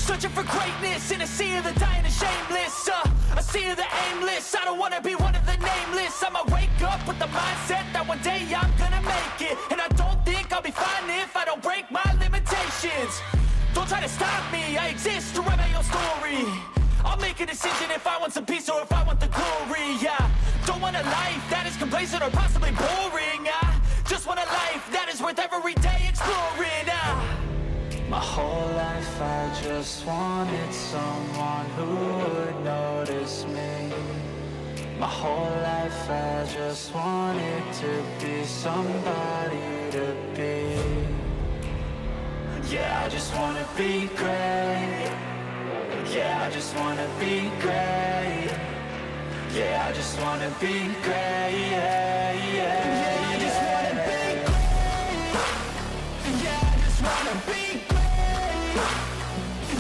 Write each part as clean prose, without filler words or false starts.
Searching for greatness in a sea of the dying and shameless, a sea of the aimless. I don't wanna be one of the nameless. I'ma wake up with the mindset that one day I'm gonna make it. And I don't think I'll be fine if I don't break my limitations. Don't try to stop me, I exist to write my own story. I'll make a decision if I want some peace or if I want the glory, yeah. Don't want a life that is complacent or possibly boring, just want a life that is worth every day exploring, My whole life I just wanted someone who would notice me. My whole life I just wanted to be somebody to be. Yeah, I just wanna be great. Yeah, I just wanna be great. Yeah, I just wanna be great. Yeah, yeah, I just wanna be great. Yeah, I just wanna be great.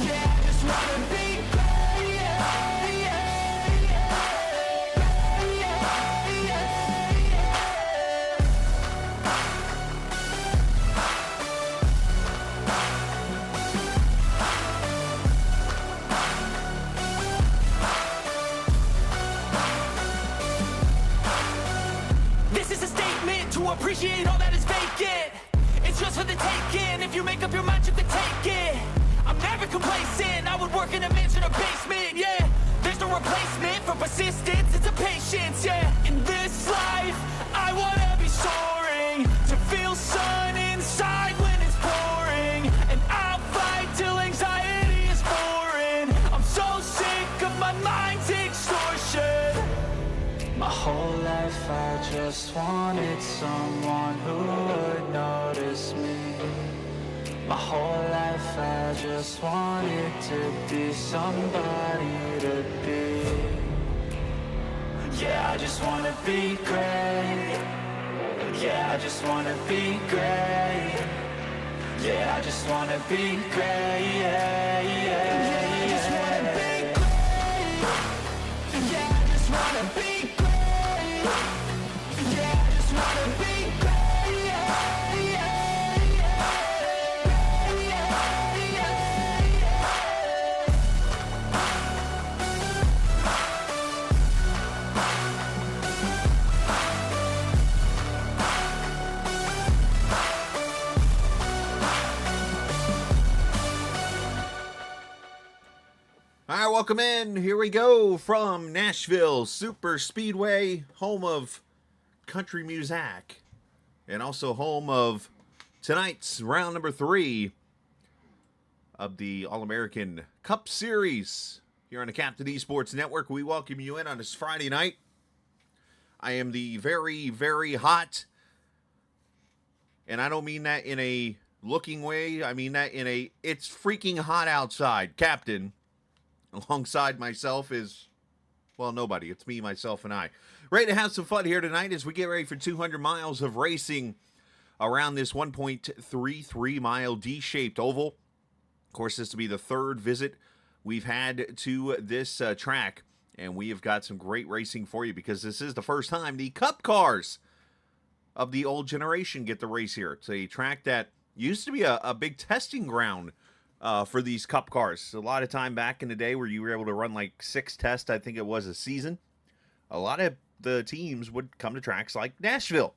Yeah, I just wanna be great. Yeah, yeah, This is a statement to appreciate all that is vacant. It's just for the taking. If you make up your mind, you can take it. I'm never complacent. I would work in a mansion or basement, yeah. There's no replacement for persistence, it's a patience, yeah. In this life, I wanna be soaring, to feel sun inside when it's pouring. And I'll fight till anxiety is foreign. I'm so sick of my mind's extortion. My whole life I just wanted someone who would notice me. My whole life I just wanted to be somebody to be. Yeah, I just wanna be great. Yeah, I just wanna be great. Yeah, I just wanna be great. Yeah, yeah, I just wanna be great. Yeah, I just wanna be great. Yeah, I just wanna be great. Yeah, All right, welcome in. Here we go from Nashville Superspeedway, home of country music, and also home of tonight's round number 3 of the All-American Cup Series. Here on the Captain Esports Network, we welcome you in on this Friday night. I am the very, very hot, and I don't mean that in a looking way. I mean that in a it's freaking hot outside, Captain. Alongside myself is, well, nobody. It's me, myself, and I. Ready to have some fun here tonight as we get ready for 200 miles of racing around this 1.33-mile D-shaped oval. Of course, this will be the third visit we've had to this track, and we have got some great racing for you because this is the first time the Cup cars of the old generation get to race here. It's a track that used to be a big testing ground for these Cup cars. A lot of time back in the day where you were able to run like 6 tests, I think it was, a season. A lot of the teams would come to tracks like Nashville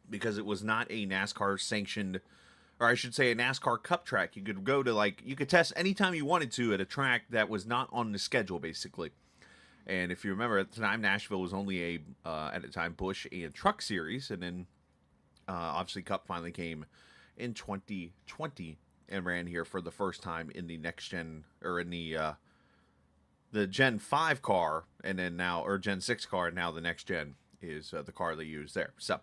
because it was not a NASCAR sanctioned, or I should say a NASCAR Cup track. You could go to you could test anytime you wanted to at a track that was not on the schedule, basically. And if you remember, at the time, Nashville was only at the time, Busch and Truck Series. And then, obviously, Cup finally came in 2020 and ran here for the first time in the next gen, or in the Gen 5 car, and then now, or Gen 6 car, and now the next gen is the car they use there. So,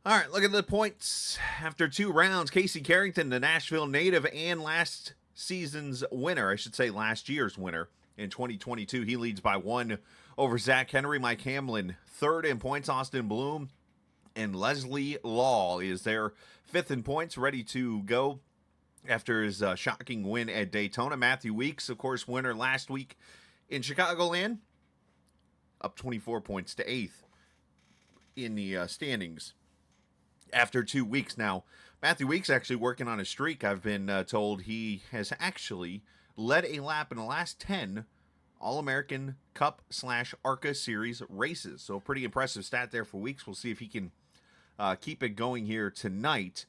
all right, look at the points. After 2 rounds, Casey Carrington, the Nashville native and last season's winner, I should say last year's winner in 2022, he leads by 1 over Zach Henry. Mike Hamlin, 3rd in points. Austin Bloom and Leslie Law is their 5th in points, ready to go after his shocking win at Daytona. Matthew Weeks, of course, winner last week in Chicagoland, up 24 points to 8th in the standings. After 2 weeks now, Matthew Weeks actually working on a streak. I've been told he has actually led a lap in the last 10 All-American Cup/ARCA Series races. So a pretty impressive stat there for Weeks. We'll see if he can keep it going here tonight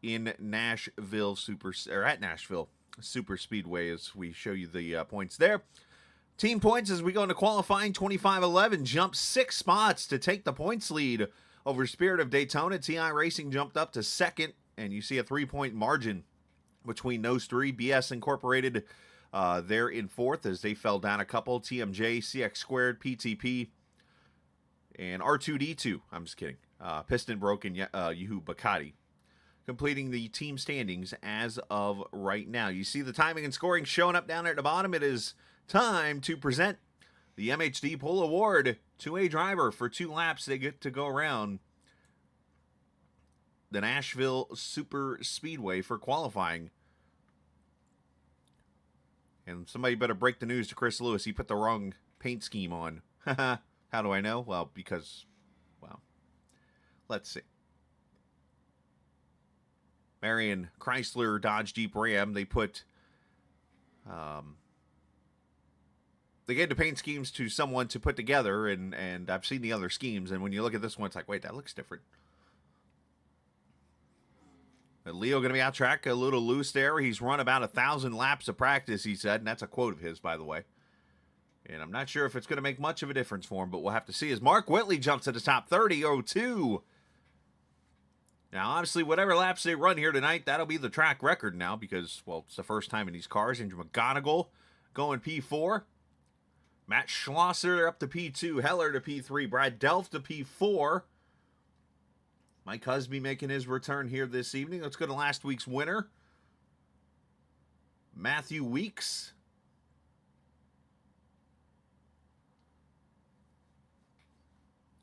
in at Nashville Superspeedway as we show you the points there. Team points as we go into qualifying. 25-11 jumped 6 spots to take the points lead over Spirit of Daytona. iRacing jumped up to second, and you see a 3-point margin between those three. BS Incorporated there in fourth as they fell down a couple. TMJ, CX Squared, PTP, and R2D2. I'm just kidding. Piston Broken, Yuhu Bacati. Completing the team standings as of right now. You see the timing and scoring showing up down there at the bottom. It is time to present the MHD Pole Award to a driver for 2 laps. They get to go around the Nashville Superspeedway for qualifying. And somebody better break the news to Chris Lewis. He put the wrong paint scheme on. How do I know? Well, because, well, let's see. Marion Chrysler Dodge Jeep Ram, they put, they gave the paint schemes to someone to put together, and I've seen the other schemes, and when you look at this one, it's like, wait, that looks different. But Leo going to be out track a little loose there. He's run about 1,000 laps of practice, he said, and that's a quote of his, by the way. And I'm not sure if it's going to make much of a difference for him, but we'll have to see as Mark Whitley jumps to the top 30.02. Now, obviously, whatever laps they run here tonight, that'll be the track record now because, well, it's the first time in these cars. Andrew McGonigal going P4. Matt Schlosser up to P2. Heller to P3. Brad Delft to P4. Mike Husby making his return here this evening. Let's go to last week's winner. Matthew Weeks.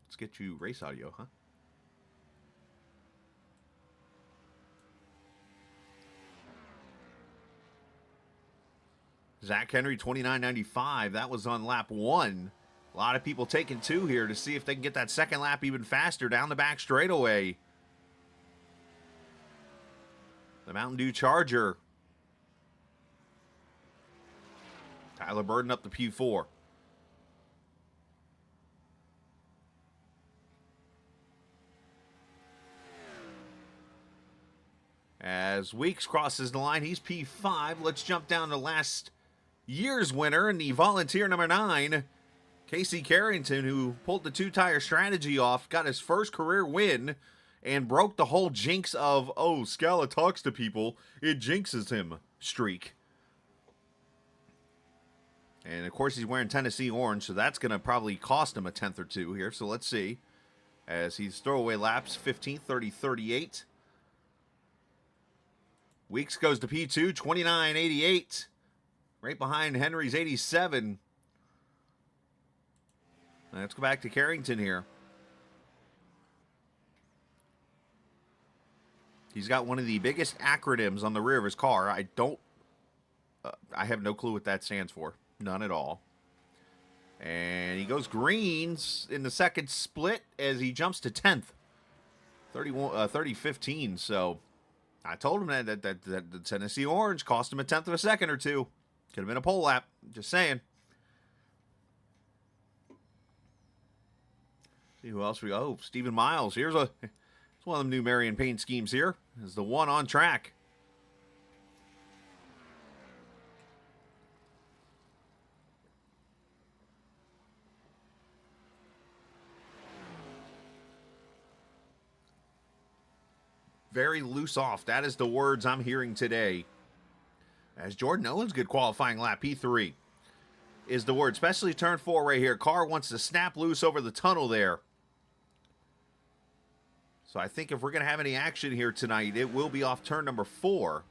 Let's get you race audio, huh? Zach Henry, 29.95. That was on lap 1. A lot of people taking 2 here to see if they can get that second lap even faster down the back straightaway. The Mountain Dew Charger. Tyler Burden up to P4. As Weeks crosses the line, he's P5. Let's jump down to last year's winner and the volunteer number 9, Casey Carrington, who pulled the 2-tire strategy off, got his first career win, and broke the whole jinx of, oh, Scala talks to people, it jinxes him streak. And, of course, he's wearing Tennessee orange, so that's going to probably cost him a 10th or 2 here. So let's see. As he's throwaway laps, 15, 30, 38. Weeks goes to P2, 29.88. Right behind Henry's 87. Let's go back to Carrington here. He's got one of the biggest acronyms on the rear of his car. I have no clue what that stands for. None at all. And he goes greens in the second split as he jumps to 10th. 30-15. So I told him that the Tennessee orange cost him a 10th of a second or 2. Could have been a pole lap. Just saying. See who else we got. Oh, Stephen Miles. Here's one of them new Marion paint schemes here. Is the one on track. Very loose off. That is the words I'm hearing today. As Jordan Owens, good qualifying lap, P3 is the word, especially turn 4 right here. Car wants to snap loose over the tunnel there. So I think if we're going to have any action here tonight, it will be off turn number 4.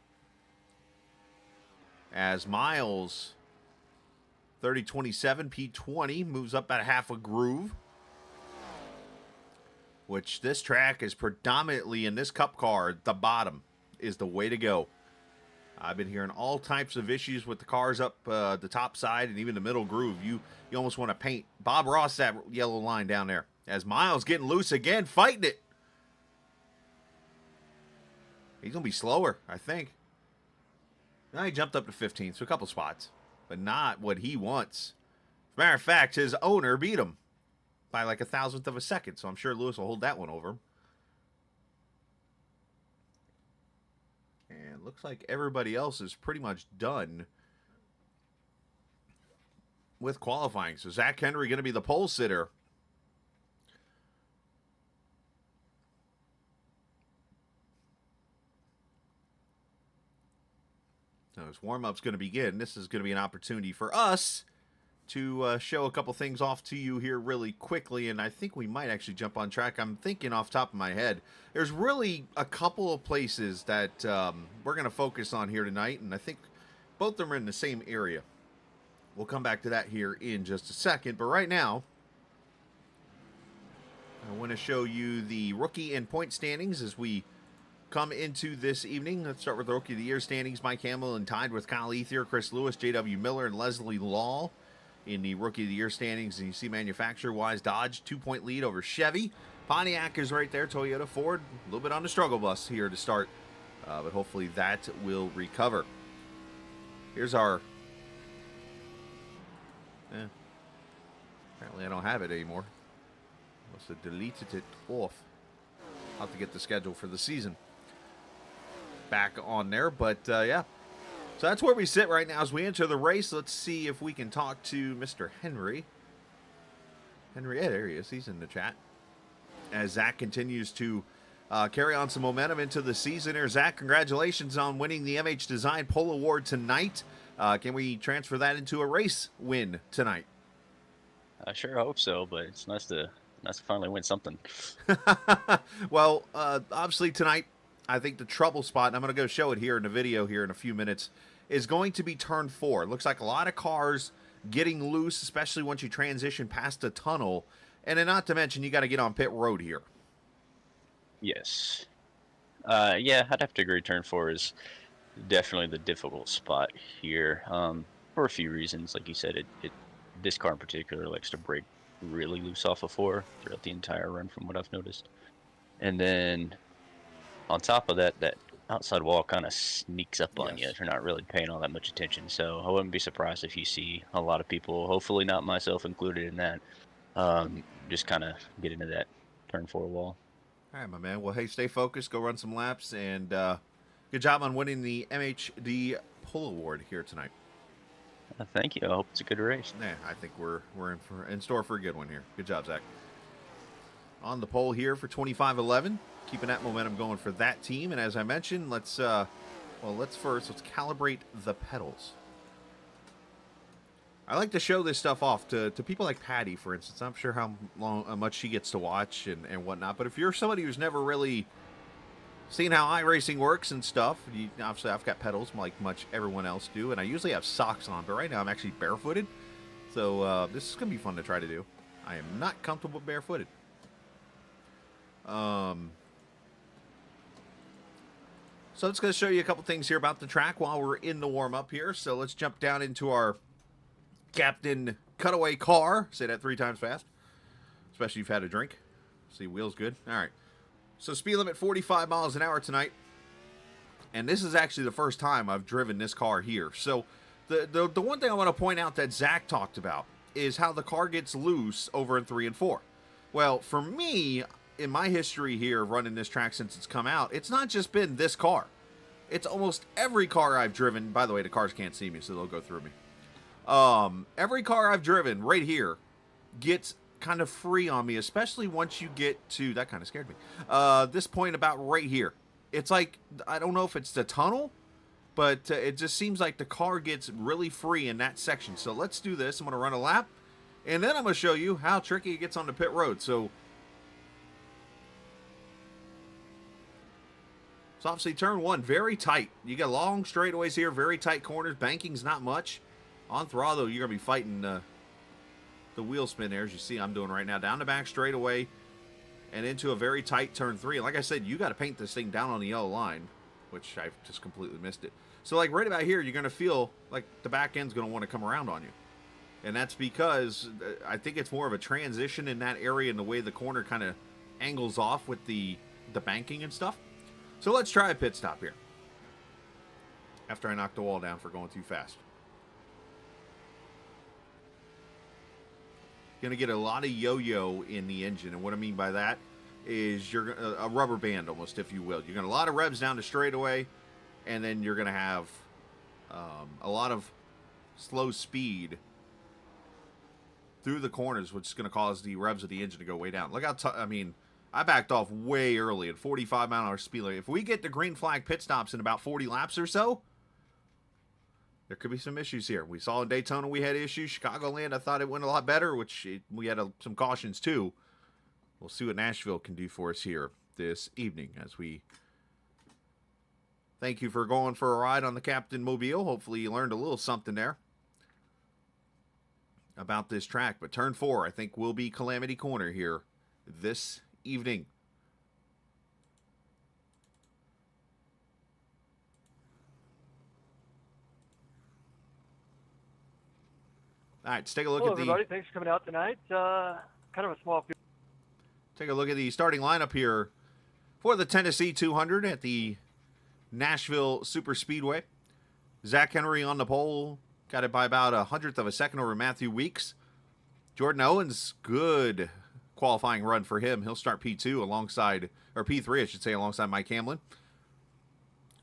As Miles, 30-27, P20, moves up about half a groove. Which this track is predominantly in this cup car, the bottom is the way to go. I've been hearing all types of issues with the cars up the top side and even the middle groove. You almost want to paint Bob Ross that yellow line down there. As Miles getting loose again, fighting it. He's going to be slower, I think. Now he jumped up to 15th, so a couple spots. But not what he wants. As a matter of fact, his owner beat him by like 1,000th of a second, so I'm sure Lewis will hold that one over him. And looks like everybody else is pretty much done with qualifying. So Zach Henry going to be the pole sitter. Now his warm-up's going to begin. This is going to be an opportunity for us to show a couple things off to you here really quickly, and I think we might actually jump on track. I'm thinking off the top of my head, there's really a couple of places that we're going to focus on here tonight, and I think both of them are in the same area. We'll come back to that here in just a second, but right now, I want to show you the rookie and point standings as we come into this evening. Let's start with the Rookie of the Year standings. Mike Hamlin tied with Kyle Ethier, Chris Lewis, J.W. Miller, and Leslie Law in the Rookie of the Year standings. And you see manufacturer-wise, Dodge, 2-point lead over Chevy. Pontiac is right there, Toyota, Ford, a little bit on the struggle bus here to start, but hopefully that will recover. Here's our... apparently I don't have it anymore. Must have deleted it off. I'll have to get the schedule for the season back on there, but yeah. So that's where we sit right now as we enter the race. Let's see if we can talk to Mr. Henry. Henry, yeah, there he is. He's in the chat. As Zach continues to carry on some momentum into the season here. Zach, congratulations on winning the MH Design Pole Award tonight. Can we transfer that into a race win tonight? I sure hope so, but it's nice to finally win something. Well, obviously tonight, I think the trouble spot, and I'm going to go show it here in the video here in a few minutes, is going to be turn 4. It looks like a lot of cars getting loose, especially once you transition past a tunnel. And then not to mention, you got to get on pit road here. Yes. Yeah, I'd have to agree. Turn 4 is definitely the difficult spot here for a few reasons. Like you said, this car in particular likes to break really loose off of 4 throughout the entire run from what I've noticed. And then on top of that, that outside wall kind of sneaks up on you if you're not really paying all that much attention. So I wouldn't be surprised if you see a lot of people, hopefully not myself included in that, just kind of get into that turn 4 wall. All right, my man. Well, hey, stay focused. Go run some laps. And good job on winning the MHD Pole Award here tonight. Thank you. I hope it's a good race. Yeah, I think we're in store for a good one here. Good job, Zach. On the pole here for 25-11. Keeping that momentum going for that team. And as I mentioned, let's calibrate the pedals. I like to show this stuff off to people like Patty, for instance. I'm sure how much she gets to watch and whatnot. But if you're somebody who's never really seen how iRacing works and stuff, obviously I've got pedals like much everyone else do. And I usually have socks on. But right now I'm actually barefooted. So this is going to be fun to try to do. I am not comfortable barefooted. So it's going to show you a couple things here about the track while we're in the warm-up here. So let's jump down into our Captain Cutaway car. Say that 3 times fast, especially if you've had a drink. See, wheels good. All right. So speed limit 45 miles an hour tonight. And this is actually the first time I've driven this car here. So the one thing I want to point out that Zach talked about is how the car gets loose over in 3 and 4. Well, for me, in my history here running this track since it's come out, it's not just been this car. It's almost every car I've driven. By the way, the cars can't see me, so they'll go through me. Every car I've driven right here gets kind of free on me, especially once you get to, that kind of scared me, this point about right here. It's like, I don't know if it's the tunnel, but it just seems like the car gets really free in that section. So let's do this. I'm going to run a lap, and then I'm going to show you how tricky it gets on the pit road. So obviously turn 1, very tight. You got long straightaways here, very tight corners. Banking's not much. On throttle, you're going to be fighting the wheel spin there, as you see I'm doing right now. Down the back straightaway and into a very tight turn 3. And like I said, you got to paint this thing down on the yellow line, which I've just completely missed it. So like right about here, you're going to feel like the back end's going to want to come around on you. And that's because I think it's more of a transition in that area and the way the corner kind of angles off with the banking and stuff. So let's try a pit stop here. After I knock the wall down for going too fast. Going to get a lot of yo-yo in the engine. And what I mean by that is you're a rubber band almost, if you will. You're going to a lot of revs down the straightaway. And then you're going to have a lot of slow speed through the corners, which is going to cause the revs of the engine to go way down. Look how I mean, I backed off way early at 45-mile-an-hour speed limit. If we get the green flag pit stops in about 40 laps or so, there could be some issues here. We saw in Daytona we had issues. Chicagoland, I thought it went a lot better, we had some cautions too. We'll see what Nashville can do for us here this evening as we thank you for going for a ride on the Captain Mobile. Hopefully you learned a little something there about this track. But turn 4, I think, will be Calamity Corner here this evening. All right, let's take a look Hello, at everybody. Thanks for coming out tonight. Kind of a small field. Take a look at the starting lineup here for the Tennessee 200 at the Nashville Superspeedway. Zach Henry on the pole, got it by about 1/100th of a second over Matthew Weeks. Jordan Owens, good qualifying run for him. He'll start P2 alongside, or P3, I should say, alongside Mike Hamlin.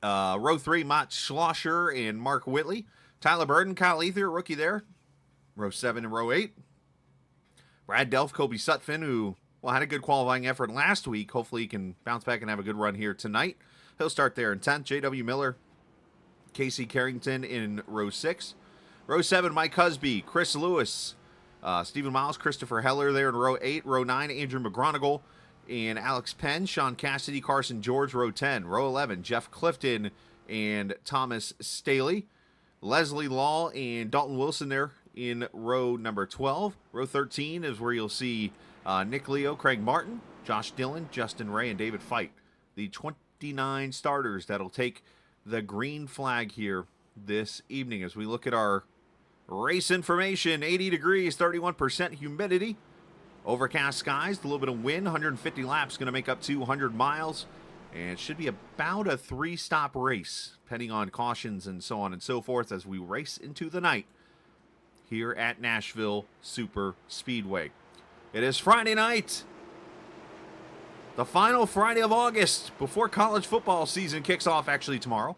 Row 3, Matt Schlosser and Mark Whitley. Tyler Burton, Kyle Ether, rookie there. Row 7 and row 8. Brad Delph, Kobe Sutphin, who had a good qualifying effort last week. Hopefully he can bounce back and have a good run here tonight. He'll start there in 10th. J.W. Miller, Casey Carrington in row 6. Row 7, Mike Husby, Chris Lewis, Stephen Miles, Christopher Heller there in row 8. Row 9, Andrew McGronigal and Alex Penn, Sean Cassidy, Carson George, row 10. Row 11, Jeff Clifton and Thomas Staley. Leslie Law and Dalton Wilson there in row number 12. Row 13 is where you'll see Nick Leo, Craig Martin, Josh Dillon, Justin Ray, and David Fite. The 29 starters that'll take the green flag here this evening as we look at our race information. 80 degrees, 31% humidity, overcast skies, a little bit of wind, 150 laps, going to make up 200 miles, and it should be about a 3-stop race, depending on cautions and so on and so forth as we race into the night here at Nashville Super Speedway. It is Friday night, the final Friday of August before college football season kicks off, actually tomorrow.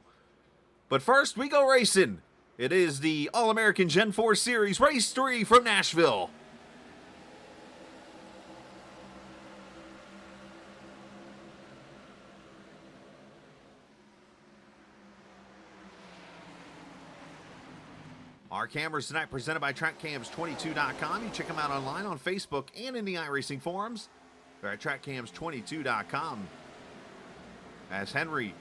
But first, we go racing. It is the All-American Gen 4 Series, Race 3 from Nashville. Our cameras tonight presented by TrackCams22.com. You check them out online on Facebook and in the iRacing forums. They're at TrackCams22.com. As Henry,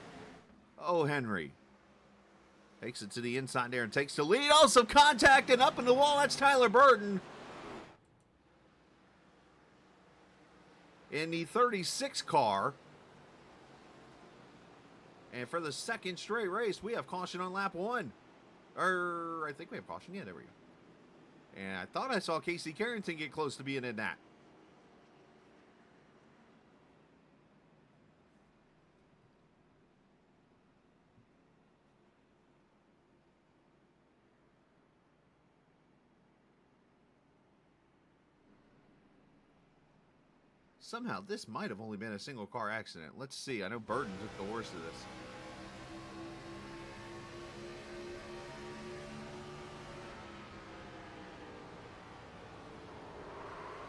takes it to the inside there and takes the lead. Oh, some contact and up in the wall. That's Tyler Burton. In the 36 car. And for the second straight race, we have caution on lap 1. I think we have caution. Yeah, there we go. And I thought I saw Casey Carrington get close to being in that. Somehow, this might have only been a single car accident. Let's see. I know Burton took the worst of this.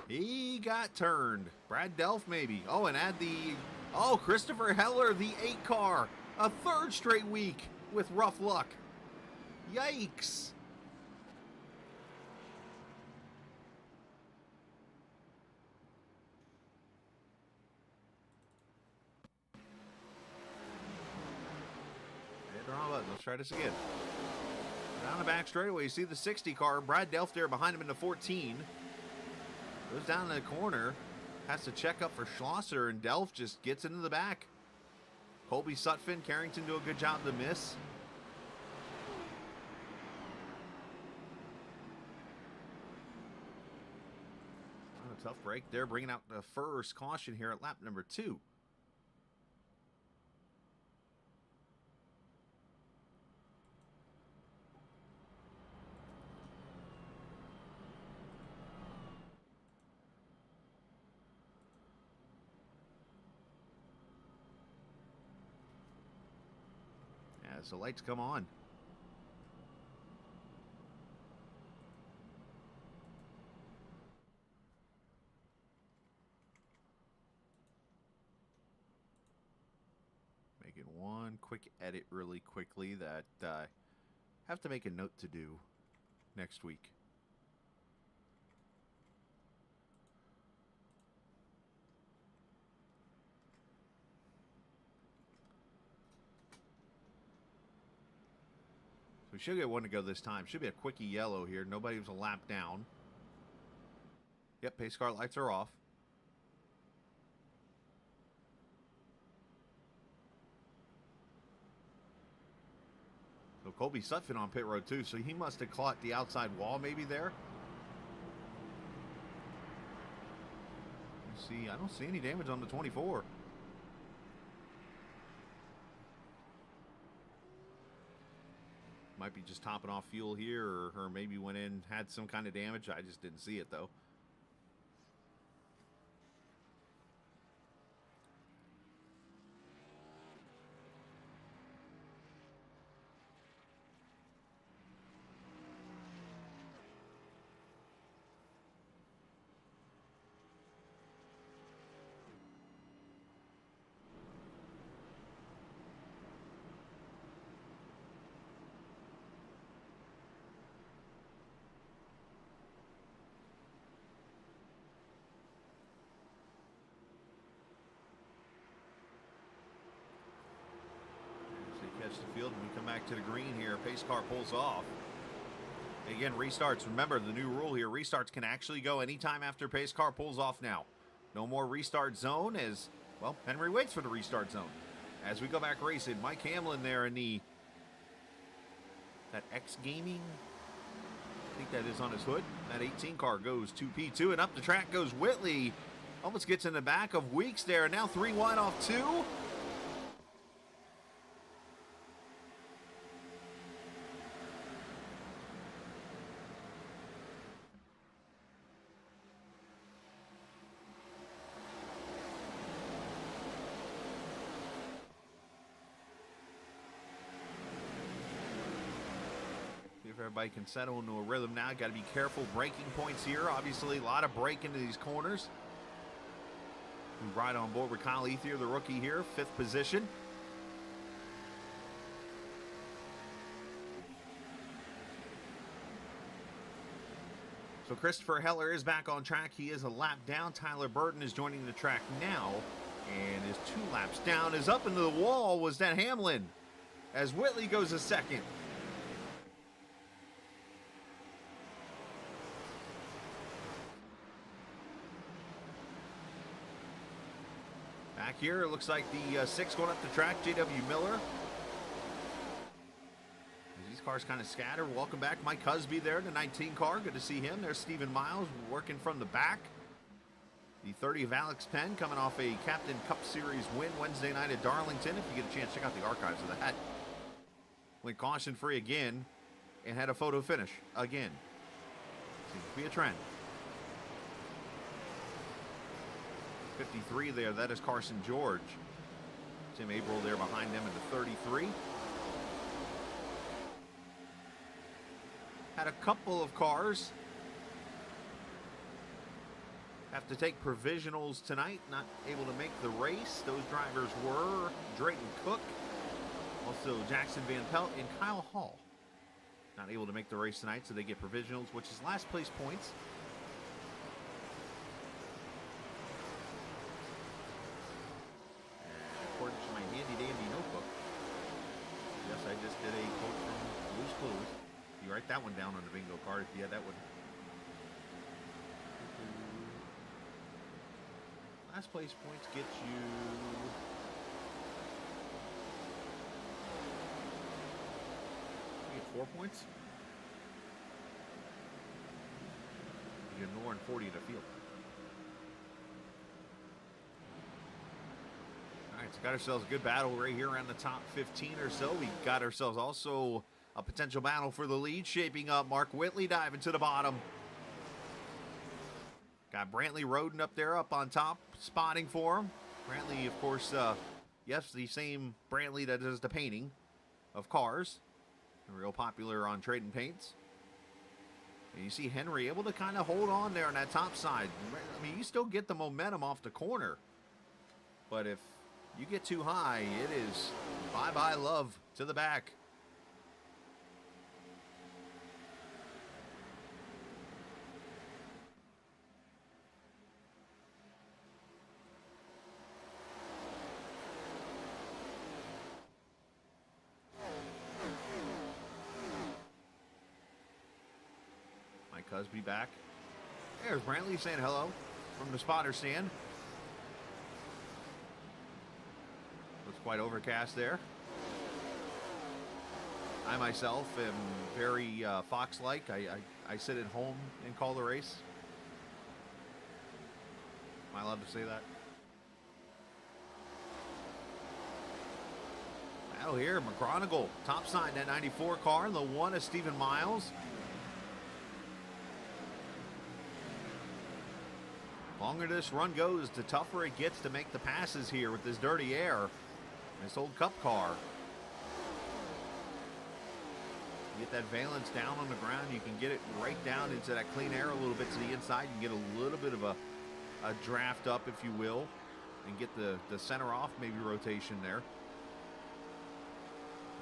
He got turned. Brad Delph, maybe. Oh, and add Christopher Heller, the 8 car. A 3rd straight week with rough luck. Yikes. Let's try this again. Down the back straightaway, you see the 60 car. Brad Delph there behind him in the 14. Goes down the corner. Has to check up for Schlosser, and Delph just gets into the back. Colby Sutphin, Carrington do a good job to miss. Oh, a tough break there, bringing out the first caution here at lap number 2. As the lights come on. Making one quick edit really quickly that I have to make a note to do next week. We should get one to go this time. Should be a quickie yellow here. Nobody was a lap down. Yep, pace car lights are off. So Colby Sutphin on pit road too, so he must have caught the outside wall maybe there. Let's see, I don't see any damage on the 24. Might be just topping off fuel here, or maybe went in, had some kind of damage. I just didn't see it, though. Catch the field, and we come back to the green here. Pace car pulls off. Again, restarts. Remember, the new rule here, restarts can actually go anytime after pace car pulls off now. No more restart zone as, well, Henry waits for the restart zone. As we go back racing, Mike Hamlin there in that X Gaming, I think that is on his hood. That 18 car goes to P2, and up the track goes Whitley. Almost gets in the back of Weeks there, and now 3 wide off 2. If everybody can settle into a rhythm now, got to be careful braking points here. Obviously, a lot of brake into these corners. We ride on board with Kyle Ethier, the rookie here, 5th position. So Christopher Heller is back on track. He is a lap down. Tyler Burton is joining the track now and is 2 laps down. Is up into the wall was that Hamlin as Whitley goes a second. Back here, it looks like the 6 going up the track, J.W. Miller. As these cars kind of scatter. Welcome back, Mike Husby there, the 19 car. Good to see him. There's Stephen Miles working from the back. The 30 of Alex Penn coming off a Captain Cup Series win Wednesday night at Darlington. If you get a chance, check out the archives of that. Went caution free again and had a photo finish again. Seems to be a trend. 53 there, that is Carson George. Tim Averill there behind them in the 33. Had a couple of cars have to take provisionals tonight, not able to make the race. Those drivers were Drayton Cook, also Jackson Van Pelt, and Kyle Hall. Not able to make the race tonight, so they get provisionals, which is last place points. According to my handy-dandy notebook, yes, I just did a quote from Blue's Clues. You write that one down on the bingo card if you had that one. Last place points get you... You get 4 points. You get more than 40 to field. All right, so got ourselves a good battle right here around the top 15 or so. We got ourselves also a potential battle for the lead shaping up. Mark Whitley diving to the bottom. Got Brantley Roden up there up on top, spotting for him. Brantley, of course, yes, the same Brantley that does the painting. of cars. Real popular on Trading Paints. And you see Henry able to kind of hold on there on that top side. I mean, you still get the momentum off the corner. But if you get too high, it is bye-bye love to the back. Mike Cusby back. There's Brantley saying hello from the spotter stand. Looks quite overcast there. I myself am very Fox-like. I sit at home and call the race. Am I allowed to say that? Battle here, McGronigle, top side, that 94 car. The one is Stephen Miles. Longer this run goes, the tougher it gets to make the passes here with this dirty air. This old Cup car. You get that valence down on the ground, you can get it right down into that clean air a little bit to the inside. You can get a little bit of a draft up, if you will, and get the center off, maybe rotation there.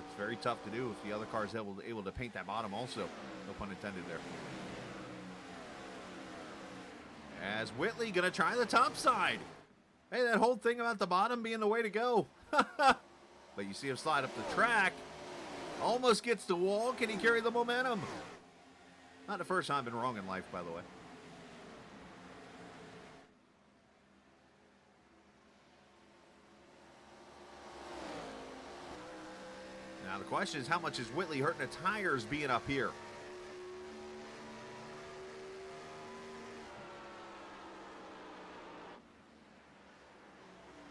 It's very tough to do if the other car is able to paint that bottom also. No pun intended there. As Whitley going to try the top side. Hey, that whole thing about the bottom being the way to go. But you see him slide up the track. Almost gets the wall. Can he carry the momentum? Not the first time I've been wrong in life, by the way. Now the question is, how much is Whitley hurting the tires being up here?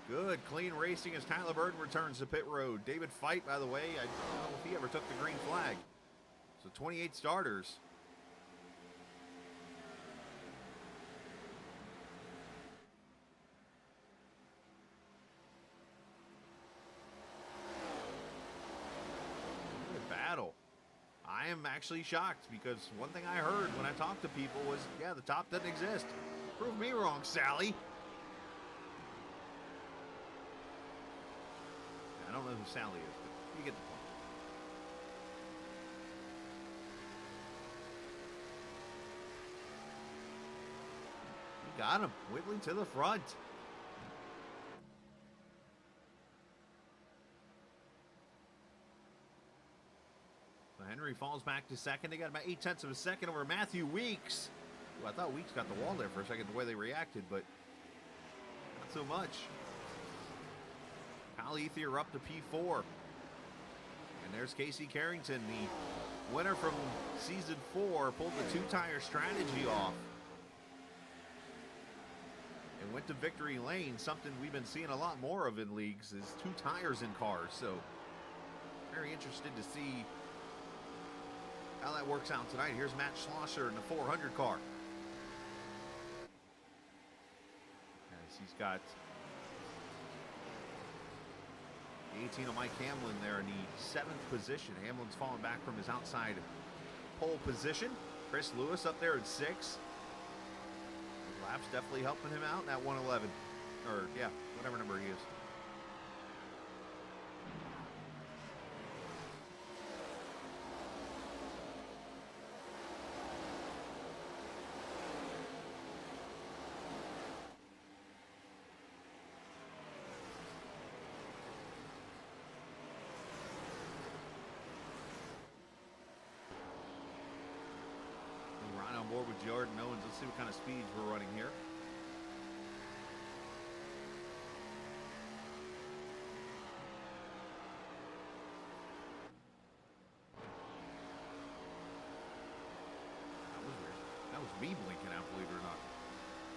Good, clean racing as Tyler Burton returns to pit road. David Fite, by the way, I don't know if he ever took the green flag. So 28 starters. Good battle. I am actually shocked because one thing I heard when I talked to people was, yeah, the top doesn't exist. Prove me wrong, Sally. I don't know who Sally is, but you get the point. You got him. Whitley to the front. So Henry falls back to second. They got about 0.8 of a second over Matthew Weeks. Ooh, I thought Weeks got the wall there for a second, the way they reacted, but not so much. Kyle Ethier up to P4. And there's Casey Carrington, the winner from Season 4, pulled the two-tire strategy off and went to victory lane, something we've been seeing a lot more of in leagues, is two tires in cars. So very interested to see how that works out tonight. Here's Matt Schlosser in the 400 car. As he's got the 18 of Mike Hamlin there in the 7th position. Hamlin's falling back from his outside pole position. Chris Lewis up there at 6. The laps definitely helping him out in that 111. Or, yeah, whatever number he is. Board with Jordan Owens. Let's see what kind of speeds we're running here. That was weird. That was me blinking out, believe it or not.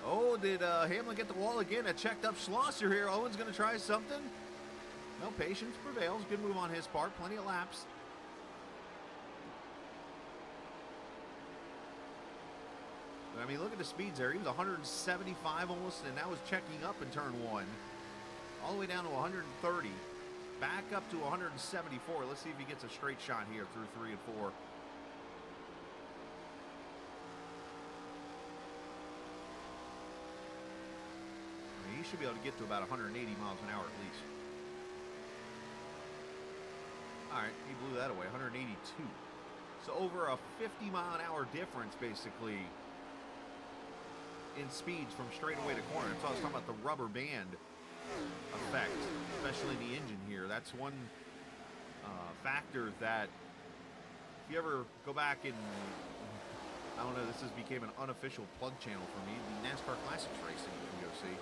Oh, did Hamlin get the wall again? A checked up Schlosser here. Owen's going to try something. No, patience prevails. Good move on his part. Plenty of laps. I mean, look at the speeds there. He was 175 almost, and that was checking up in turn 1. All the way down to 130. back up to 174. Let's see if he gets a straight shot here through 3 and 4. I mean, he should be able to get to about 180 miles an hour at least. All right, he blew that away, 182. So over a 50 mile an hour difference, basically, in speeds from straightaway to corner. So I was talking about the rubber band effect, especially in the engine here. That's one factor that, if you ever go back and, I don't know, this has became an unofficial plug channel for me, the NASCAR Classics racing you can go see.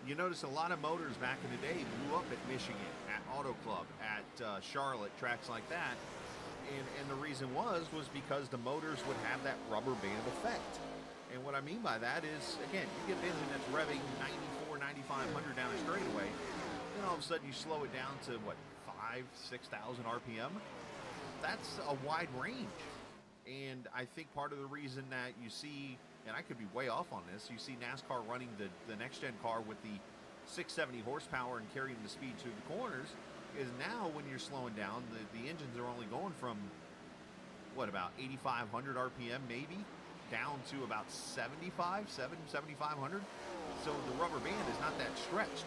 You notice a lot of motors back in the day blew up at Michigan, at Auto Club, at Charlotte, tracks like that. And the reason was because the motors would have that rubber band effect. And what I mean by that is, again, you get an engine that's revving 94, 9,500 down a straightaway, then all of a sudden you slow it down to, what, 5,000, 6,000 RPM? That's a wide range. And I think part of the reason that you see, and I could be way off on this, you see NASCAR running the next-gen car with the 670 horsepower and carrying the speed through the corners, is now when you're slowing down, the engines are only going from, what, about 8,500 RPM maybe, down to about 7,500. So the rubber band is not that stretched.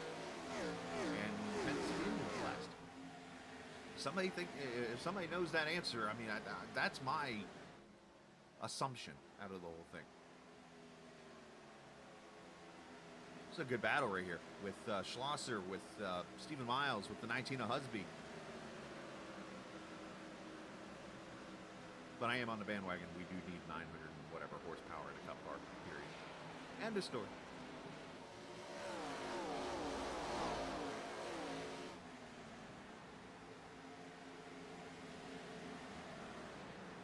And hence the engine last. If somebody knows that answer, I mean, that's my assumption out of the whole thing. It's a good battle right here with Schlosser, with Stephen Miles, with the 19 of Husby. But I am on the bandwagon. We do need 900 and whatever horsepower in a cup car, period. End of story.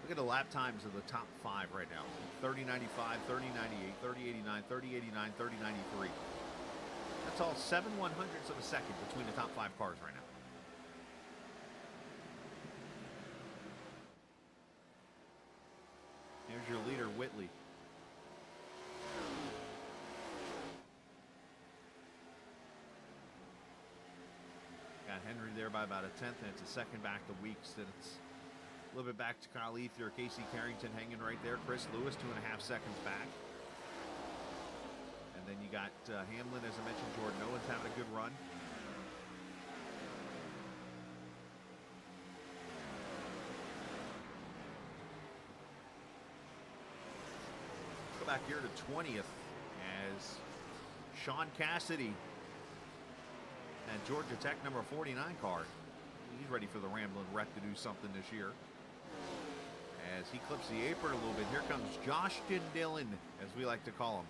Look at the lap times of the top 5 right now. 30.95, 30.98, 30.89, 30.89, 30.93. That's all 7/100ths of a second between the top 5 cars right now. Here's your leader, Whitley. Got Henry there by about a 10th, and it's a second back to Weeks, and it's a little bit back to Kyle Ethier, Casey Carrington hanging right there. Chris Lewis, 2.5 seconds back. And then you got Hamlin, as I mentioned, Jordan Owens having a good run. Go back here to 20th as Sean Cassidy and Georgia Tech number 49 car. He's ready for the Ramblin' Wreck to do something this year. As he clips the apron a little bit, here comes Joshton Dillon, as we like to call him.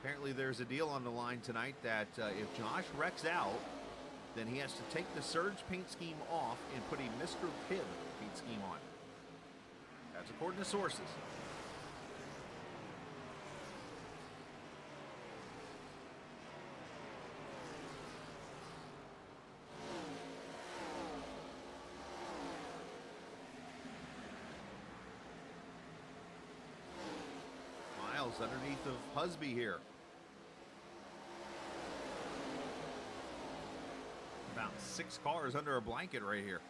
Apparently there's a deal on the line tonight that if Josh wrecks out, then he has to take the Surge paint scheme off and put a Mr. Pibb paint scheme on. That's according to sources. Miles underneath of Husby here. About 6 cars under a blanket right here.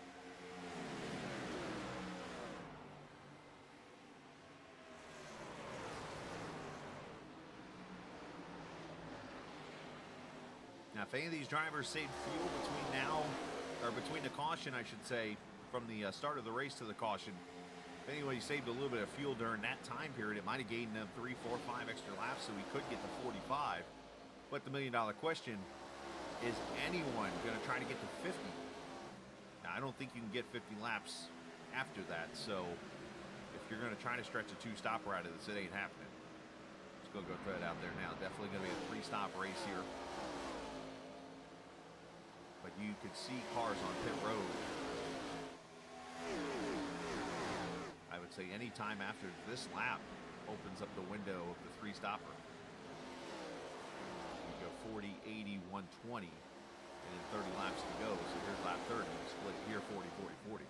Now, if any of these drivers saved fuel between now, or between the caution, I should say, from the start of the race to the caution, if anybody saved a little bit of fuel during that time period, it might have gained them 3, 4, 5 extra laps, so we could get to 45. But the million-dollar question, is anyone going to try to get to 50? Now, I don't think you can get 50 laps after that, so if you're going to try to stretch a 2-stopper out of this, it ain't happening. Let's go throw it out there now. Definitely going to be a 3-stop race here. But you could see cars on pit road. I would say any time after this lap opens up the window of the 3-stopper. You go 40, 80, 120, and then 30 laps to go. So here's lap 30. You split it here, 40, 40, 40.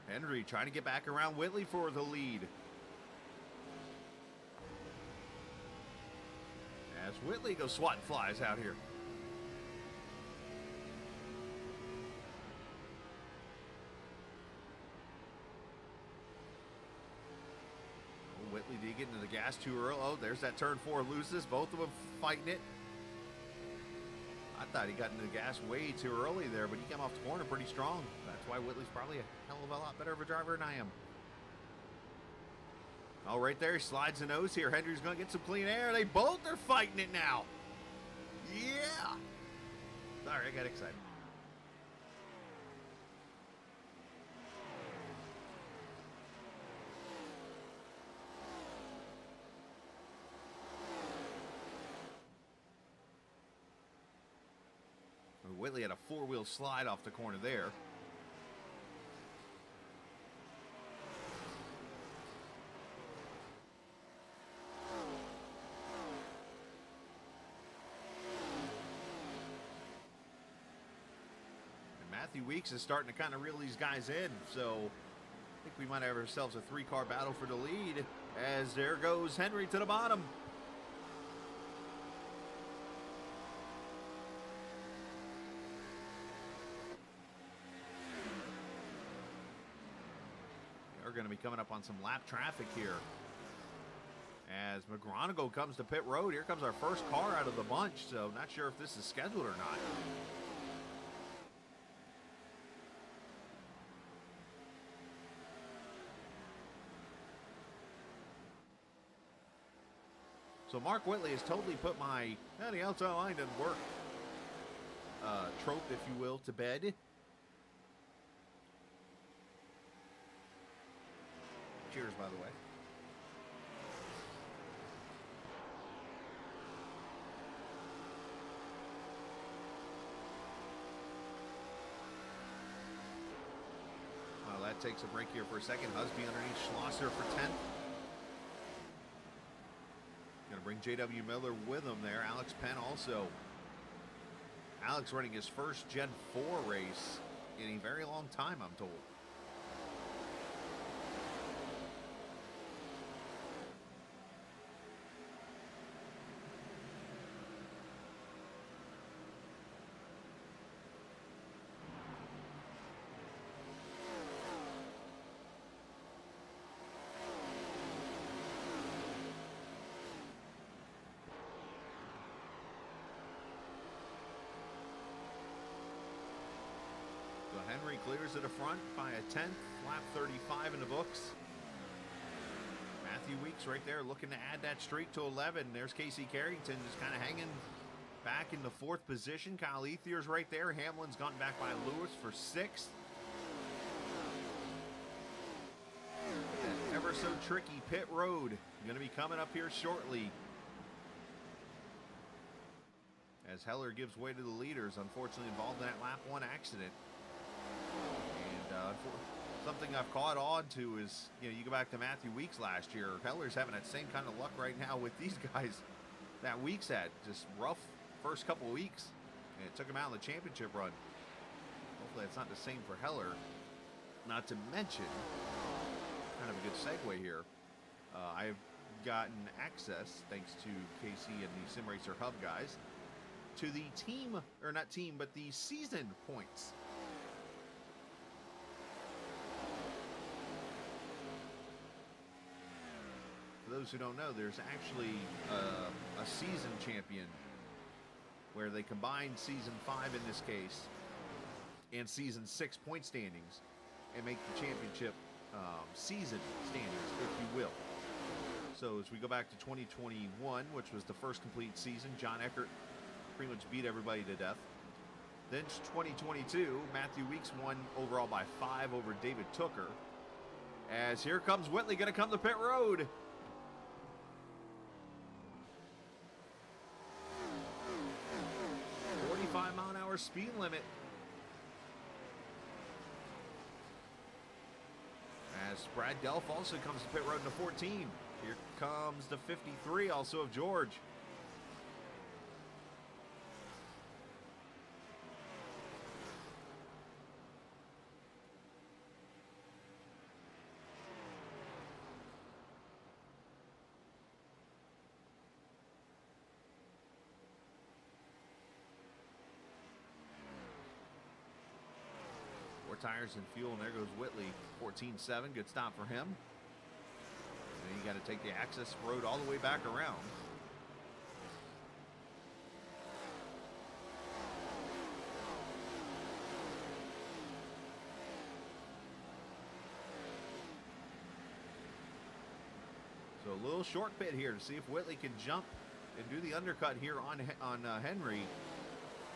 Henry trying to get back around Whitley for the lead. Whitley goes swatting flies out here. Oh, Whitley, did he get into the gas too early? Oh, there's that turn 4 loses. Both of them fighting it. I thought he got into the gas way too early there, but he came off the corner pretty strong. That's why Whitley's probably a hell of a lot better of a driver than I am. Oh, right there, he slides the nose here. Hendry's going to get some clean air. They both are fighting it now. Yeah. Sorry, I got excited. Whitley had a 4-wheel slide off the corner there. And Matthew Weeks is starting to kind of reel these guys in, so I think we might have ourselves a 3-car battle for the lead, as there goes Henry to the bottom. We're going to be coming up on some lap traffic here. As McGronigle comes to pit road, here comes our first car out of the bunch, so not sure if this is scheduled or not. So Mark Whitley has totally put my, the outside line doesn't work, trope, if you will, to bed. Cheers, by the way. Well, that takes a break here for a second. Husby underneath Schlosser for 10th. Going to bring J.W. Miller with him there. Alex Penn also. Alex running his first Gen 4 race in a very long time, I'm told. So Henry clears to the front by a 10th, lap 35 in the books. Matthew Weeks right there looking to add that streak to 11. There's Casey Carrington just kind of hanging back in the 4th position. Kyle Ethier's right there. Hamlin's gotten back by Lewis for 6th. That ever so tricky pit road going to be coming up here shortly, as Heller gives way to the leaders, unfortunately involved in that lap 1 accident. And something I've caught on to is, you go back to Matthew Weeks last year. Heller's having that same kind of luck right now with these guys that Weeks had. Just rough first couple of weeks, and it took him out in the championship run. Hopefully it's not the same for Heller. Not to mention, kind of a good segue here, I've gotten access, thanks to Casey and the Sim Racer Hub guys, to the team, or not team, but the season points. For those who don't know, there's actually a season champion where they combine season 5 in this case and season 6 point standings and make the championship season standings, if you will. So as we go back to 2021, which was the first complete season, John Eckert pretty much beat everybody to death. Then 2022, Matthew Weeks won overall by 5 over David Tooker. As here comes Whitley, going to come to pit road. .5-mile-an-hour speed limit. As Brad Delph also comes to pit road in the 14. Here comes the 53, also of George. tires and fuel, and there goes Whitley. 14.7, good stop for him. And then you got to take the access road all the way back around. So a little short pit here to see if Whitley can jump and do the undercut here on Henry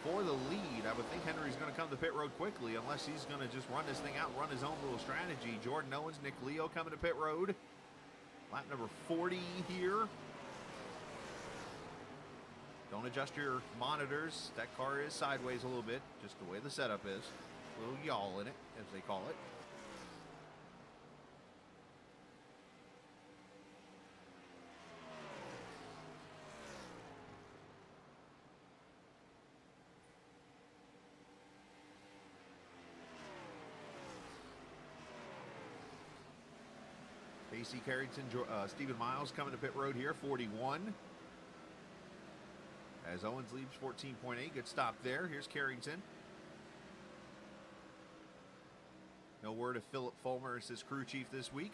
for the lead. I would think Henry's going to come to pit road quickly unless he's going to just run this thing out and run his own little strategy. Jordan Owens, Nick Leo coming to pit road. Lap number 40 here. Don't adjust your monitors. That car is sideways a little bit, just the way the setup is. A little yaw in it, as they call it. AC Carrington, Stephen Miles coming to pit road here, 41. As Owens leaves 14.8, good stop there. Here's Carrington. No word if Philip Fulmer is his crew chief this week.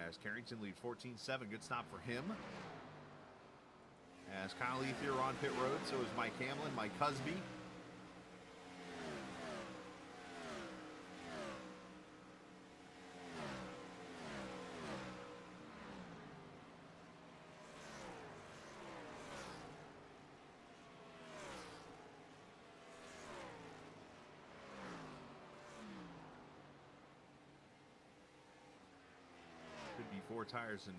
As Carrington leads 14.7, good stop for him. As Kyle Ethier on pit road, so is Mike Hamlin, Mike Husby. Could be 4 tires and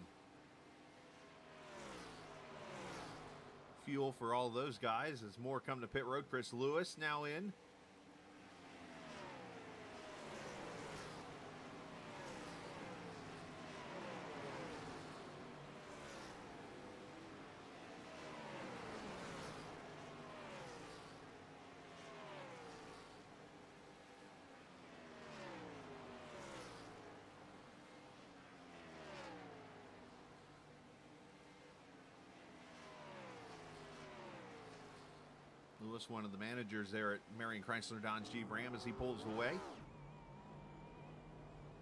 fuel for all those guys as more come to pit road. Chris Lewis now in. Lewis, one of the managers there at Marion Chrysler Dodge Jeep Ram, as he pulls away.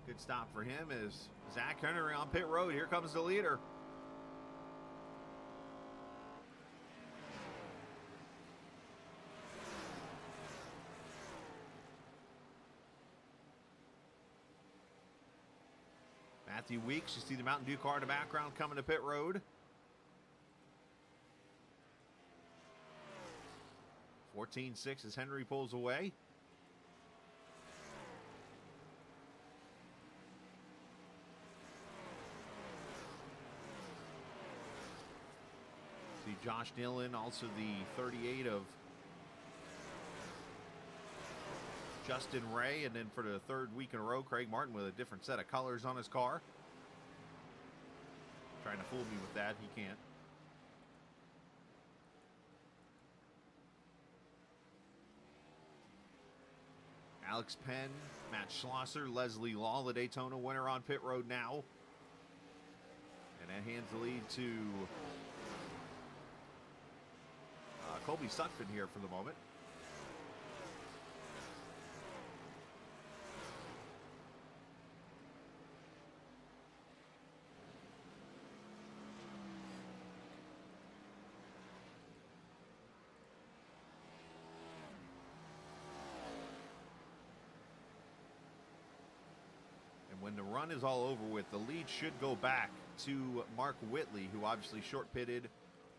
Good stop for him as Zach Henry on pit road. Here comes the leader. Matthew Weeks, you see the Mountain Dew car in the background coming to pit road. 14.6 as Henry pulls away. See Josh Dillon, also the 38 of Justin Ray, and then for the 3rd week in a row, Craig Martin with a different set of colors on his car. Trying to fool me with that, he can't. Alex Penn, Matt Schlosser, Leslie Law, the Daytona winner on pit road now. And that hands the lead to Colby Sutphin here for the moment. When the run is all over with, the lead should go back to Mark Whitley, who obviously short pitted,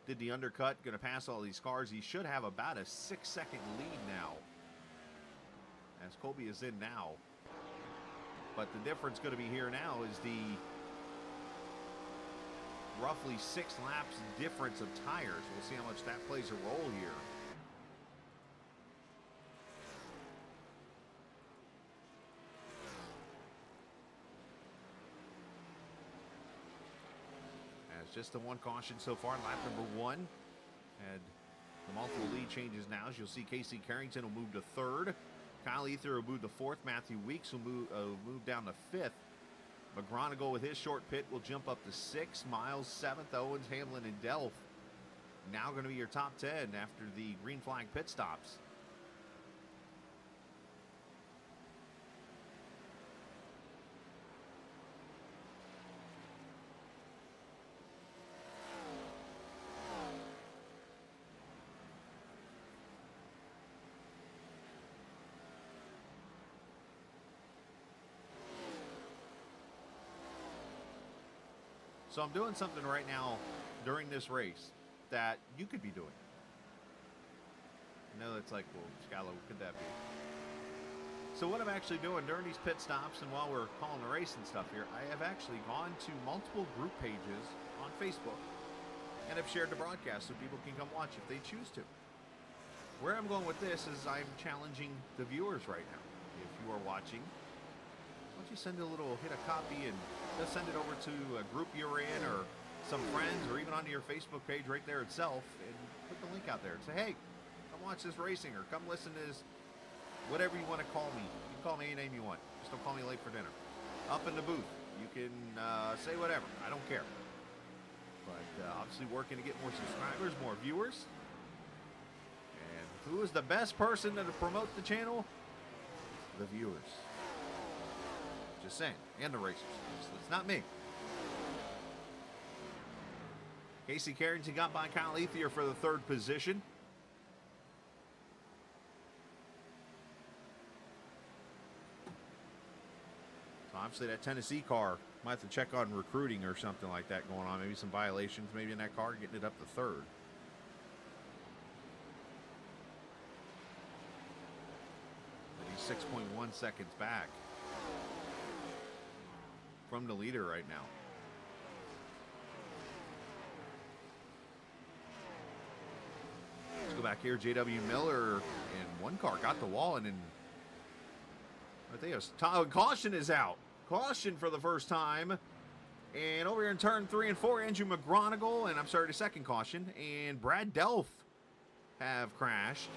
did the undercut, going to pass all these cars. He should have about a 6-second lead now, as Colby is in now. But the difference going to be here now is the roughly 6 laps difference of tires. We'll see how much that plays a role here. As just the one caution so far in lap number 1. And the multiple lead changes now. As you'll see, Casey Carrington will move to 3rd. Kyle Ether will move to 4th. Matthew Weeks will move down to 5th. McGronigal with his short pit will jump up to 6. Miles 7th. Owens, Hamlin, and Delph now going to be your top 10 after the green flag pit stops. So I'm doing something right now during this race that you could be doing. I know it's like, well, Skylar, what could that be? So what I'm actually doing during these pit stops and while we're calling the race and stuff here, I have actually gone to multiple group pages on Facebook and have shared the broadcast so people can come watch if they choose to. Where I'm going with this is I'm challenging the viewers right now. If you are watching, why don't you send a little, hit a copy and just send it over to a group you're in or some friends or even onto your Facebook page right there itself and put the link out there and say, hey, come watch this racing or come listen to this, whatever you want to call me. You can call me any name you want. Just don't call me late for dinner. Up in the booth. You can say whatever. I don't care. But obviously working to get more subscribers, more viewers. And who is the best person to promote the channel? The viewers. Just saying. And the racers. It's not me. Casey Carrington got by Kyle Ethier for the 3rd position. So obviously that Tennessee car might have to check on recruiting or something like that going on. Maybe some violations maybe in that car, getting it up to 3rd. But he's 6.1 seconds back from the leader right now. Let's go back here. J.W. Miller in one car got the wall, and then I think caution is out. Caution for the first time. And over here in turn 3 and 4, Andrew McGronigal, and I'm sorry, the second caution, and Brad Delph have crashed.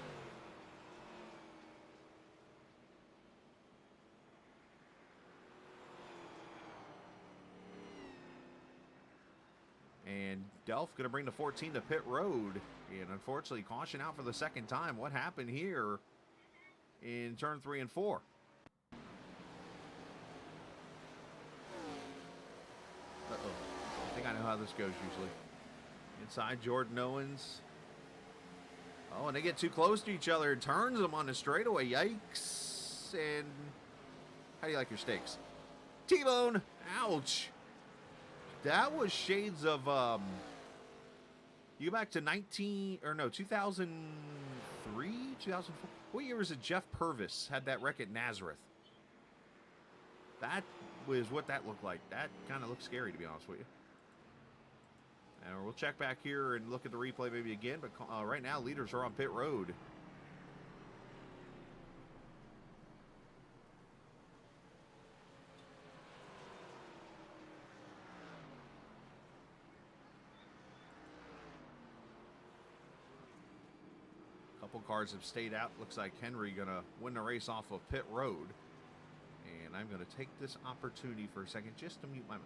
And Delph going to bring the 14 to pit road. And unfortunately, caution out for the second time. What happened here in turn 3 and 4? Uh-oh. I think I know how this goes usually. Inside Jordan Owens. Oh, and they get too close to each other. It turns them on the straightaway. Yikes. And how do you like your steaks? T-bone. Ouch. That was shades of, you go back to 2003, 2004. What year was it Jeff Purvis had that wreck at Nazareth? That was what that looked like. That kind of looked scary, to be honest with you. And we'll check back here and look at the replay maybe again, but right now leaders are on pit road. Couple cars have stayed out. Looks like Henry gonna win the race off of pit road. And I'm gonna take this opportunity for a second just to mute my mic.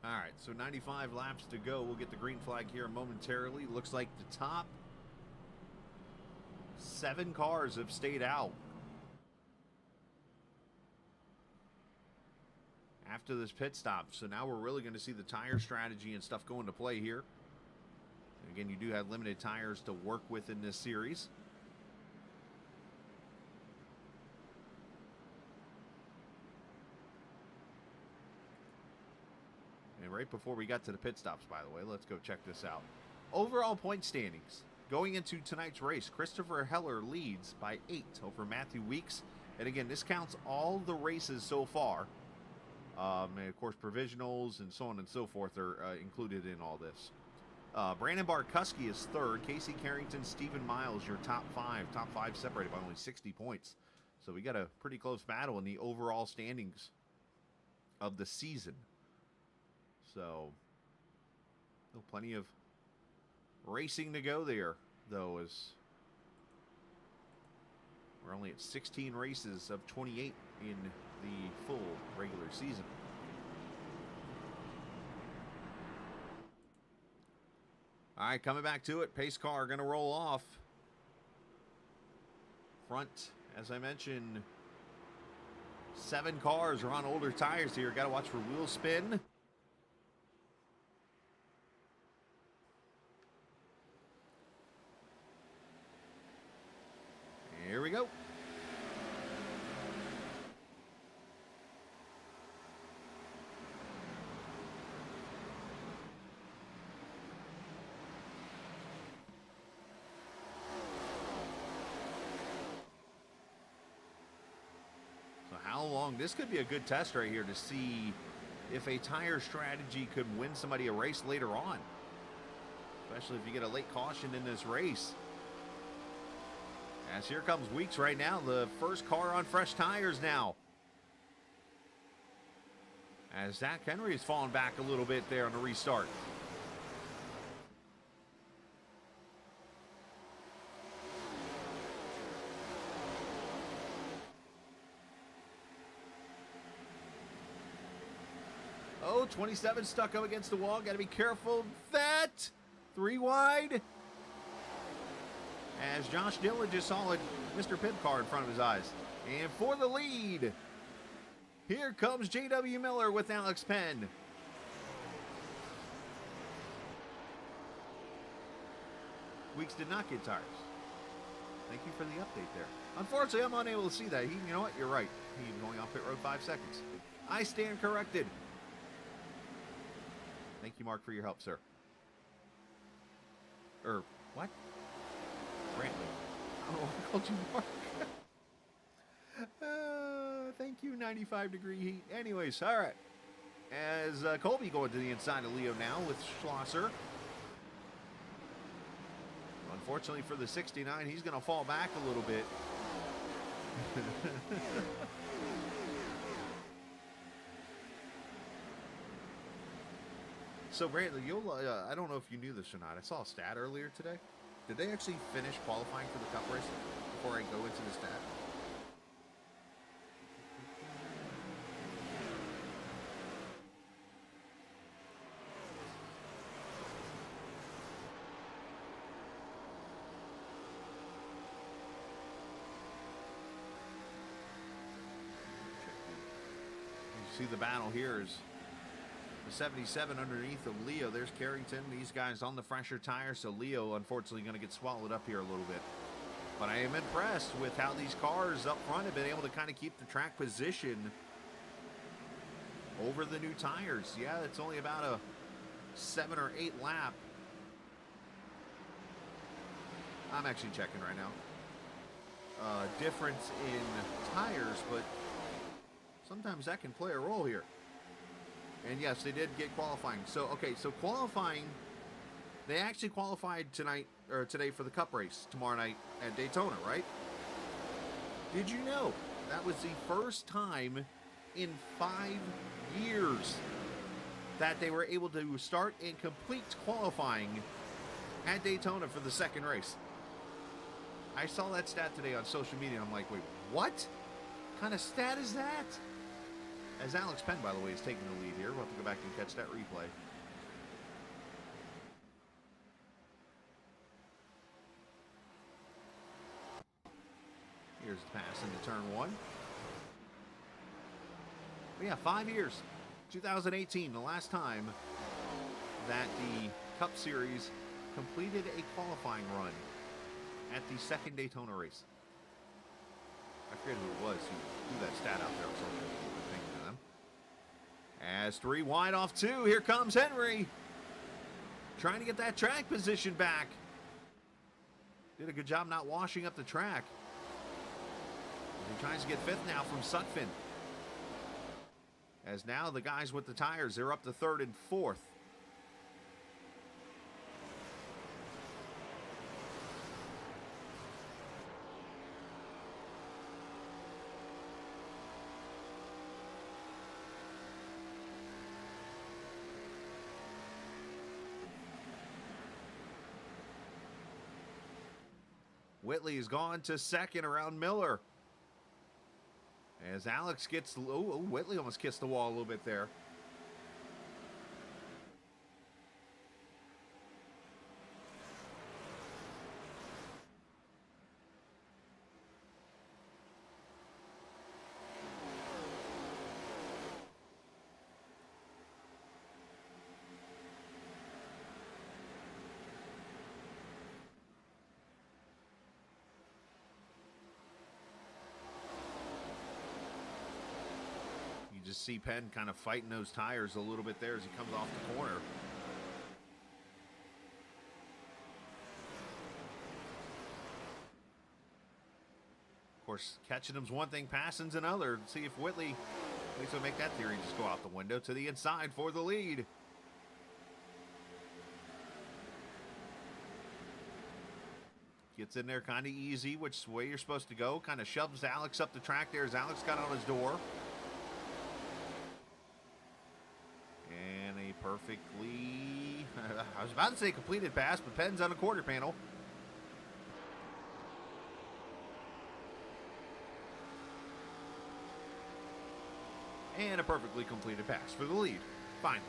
All right, so 95 laps to go. We'll get the green flag here momentarily. Looks like the top 7 cars have stayed out after this pit stop. So now we're really going to see the tire strategy and stuff go into play here. And again, you do have limited tires to work with in this series. And right before we got to the pit stops, by the way, let's go check this out. Overall point standings. Going into tonight's race, Christopher Heller leads by 8 over Matthew Weeks. And again, this counts all the races so far. And of course, provisionals and so on and so forth are included in all this. Brandon Barkuski is 3rd. Casey Carrington, Stephen Miles, your top 5. Top 5 separated by only 60 points. So we got a pretty close battle in the overall standings of the season. So, plenty of racing to go there, though, as we're only at 16 races of 28 in the full regular season. All right, coming back to it, pace car going to roll off. Front, as I mentioned, 7 cars are on older tires here. Got to watch for wheel spin. Here we go. So how long? This could be a good test right here to see if a tire strategy could win somebody a race later on. Especially if you get a late caution in this race. As here comes Weeks right now, the first car on fresh tires now. As Zach Henry is falling back a little bit there on the restart. Oh, 27 stuck up against the wall. Got to be careful. That 3 wide. As Josh Dillon just saw Mr. Pit car in front of his eyes. And for the lead, here comes J.W. Miller with Alex Penn. Weeks did not get tires. Thank you for the update there. Unfortunately, I'm unable to see that. You know what? You're right. He's going off pit road 5 seconds. I stand corrected. Thank you, Mark, for your help, sir. What? Brantley. Oh, I called you Mark. Thank you, 95 degree heat. Anyways, all right. As Colby going to the inside of Leo now with Schlosser. Unfortunately for the 69, he's going to fall back a little bit. So, Brantley, you'll, I don't know if you knew this or not. I saw a stat earlier today. Did they actually finish qualifying for the Cup race before I go into the stat? You see the battle here is the 77 underneath of Leo. There's Carrington. These guys on the fresher tire, so Leo unfortunately going to get swallowed up here a little bit. But I am impressed with how these cars up front have been able to kind of keep the track position over the new tires. Yeah, it's only about a 7 or 8 lap. I'm actually checking right now. Difference in tires, but sometimes that can play a role here. And yes, they did get qualifying. So, okay, so qualifying, they actually qualified tonight or today for the Cup race tomorrow night at Daytona, right? Did you know that was the first time in 5 years that they were able to start and complete qualifying at Daytona for the second race? I saw that stat today on social media, and I'm like, wait, what kind of stat is that? As Alex Penn, by the way, is taking the lead here. We'll have to go back and catch that replay. Here's the pass into turn one. But yeah, 5 years. 2018, the last time that the Cup Series completed a qualifying run at the second Daytona race. I forget who it was who threw that stat out there. I was thinking of them. As 3 wide off 2, here comes Henry. Trying to get that track position back. Did a good job not washing up the track. He tries to get 5th now from Sutphin. As now the guys with the tires, they're up to 3rd and 4th. Whitley has gone to 2nd around Miller. As Alex gets... Oh, Whitley almost kissed the wall a little bit there. You just see Penn kind of fighting those tires a little bit there as he comes off the corner. Of course, catching him's one thing, passing's another. See if Whitley, at least will make that theory just go out the window to the inside for the lead. Gets in there kind of easy, which is the way you're supposed to go. Kind of shoves Alex up the track there as Alex got on his door. And a perfectly, I was about to say completed pass, but Penn's on a quarter panel. And a perfectly completed pass for the lead, finally.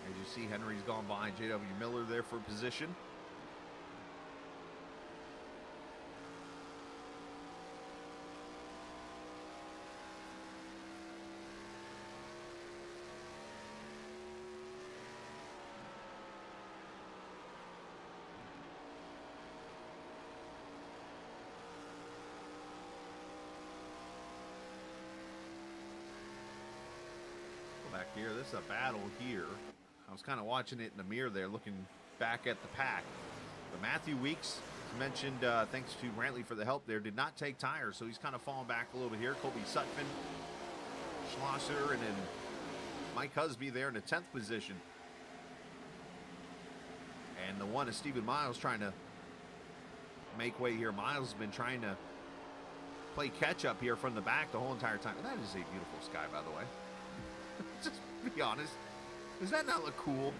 As you see, Henry's gone behind J.W. Miller there for position. Back here, this is a battle here. I was kind of watching it in the mirror there, looking back at the pack. But Matthew Weeks, as mentioned, thanks to Brantley for the help there, did not take tires, so he's kind of falling back a little bit here. Colby Sutphin, Schlosser, and then Mike Husby there in the 10th position. And the one is Stephen Miles trying to make way here. Miles has been trying to play catch up here from the back the whole entire time. And that is a beautiful sky, by the way. Just be honest. Does that not look cool?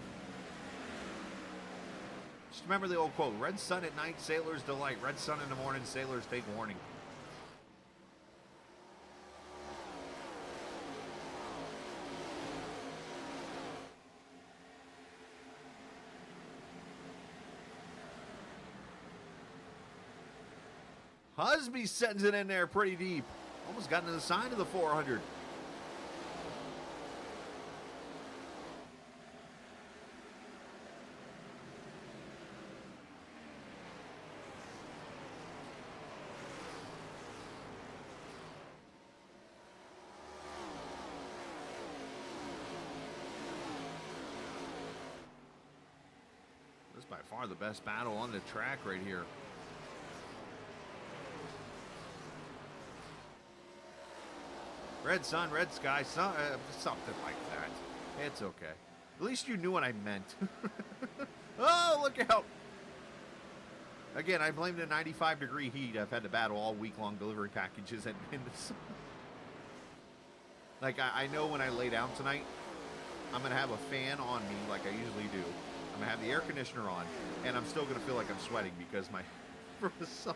Just remember the old quote, red sun at night, sailor's delight. Red sun in the morning, sailors take warning. Husby sends it in there pretty deep. Almost got into the side of the 400. This is by far the best battle on the track right here. Red sun, red sky, something like that. It's okay. At least you knew what I meant. Oh, look out. Again, I blame the 95-degree heat I've had to battle all week long delivering packages in the sun. Like, I know when I lay down tonight, I'm going to have a fan on me like I usually do. I'm going to have the air conditioner on, and I'm still going to feel like I'm sweating because from the sun.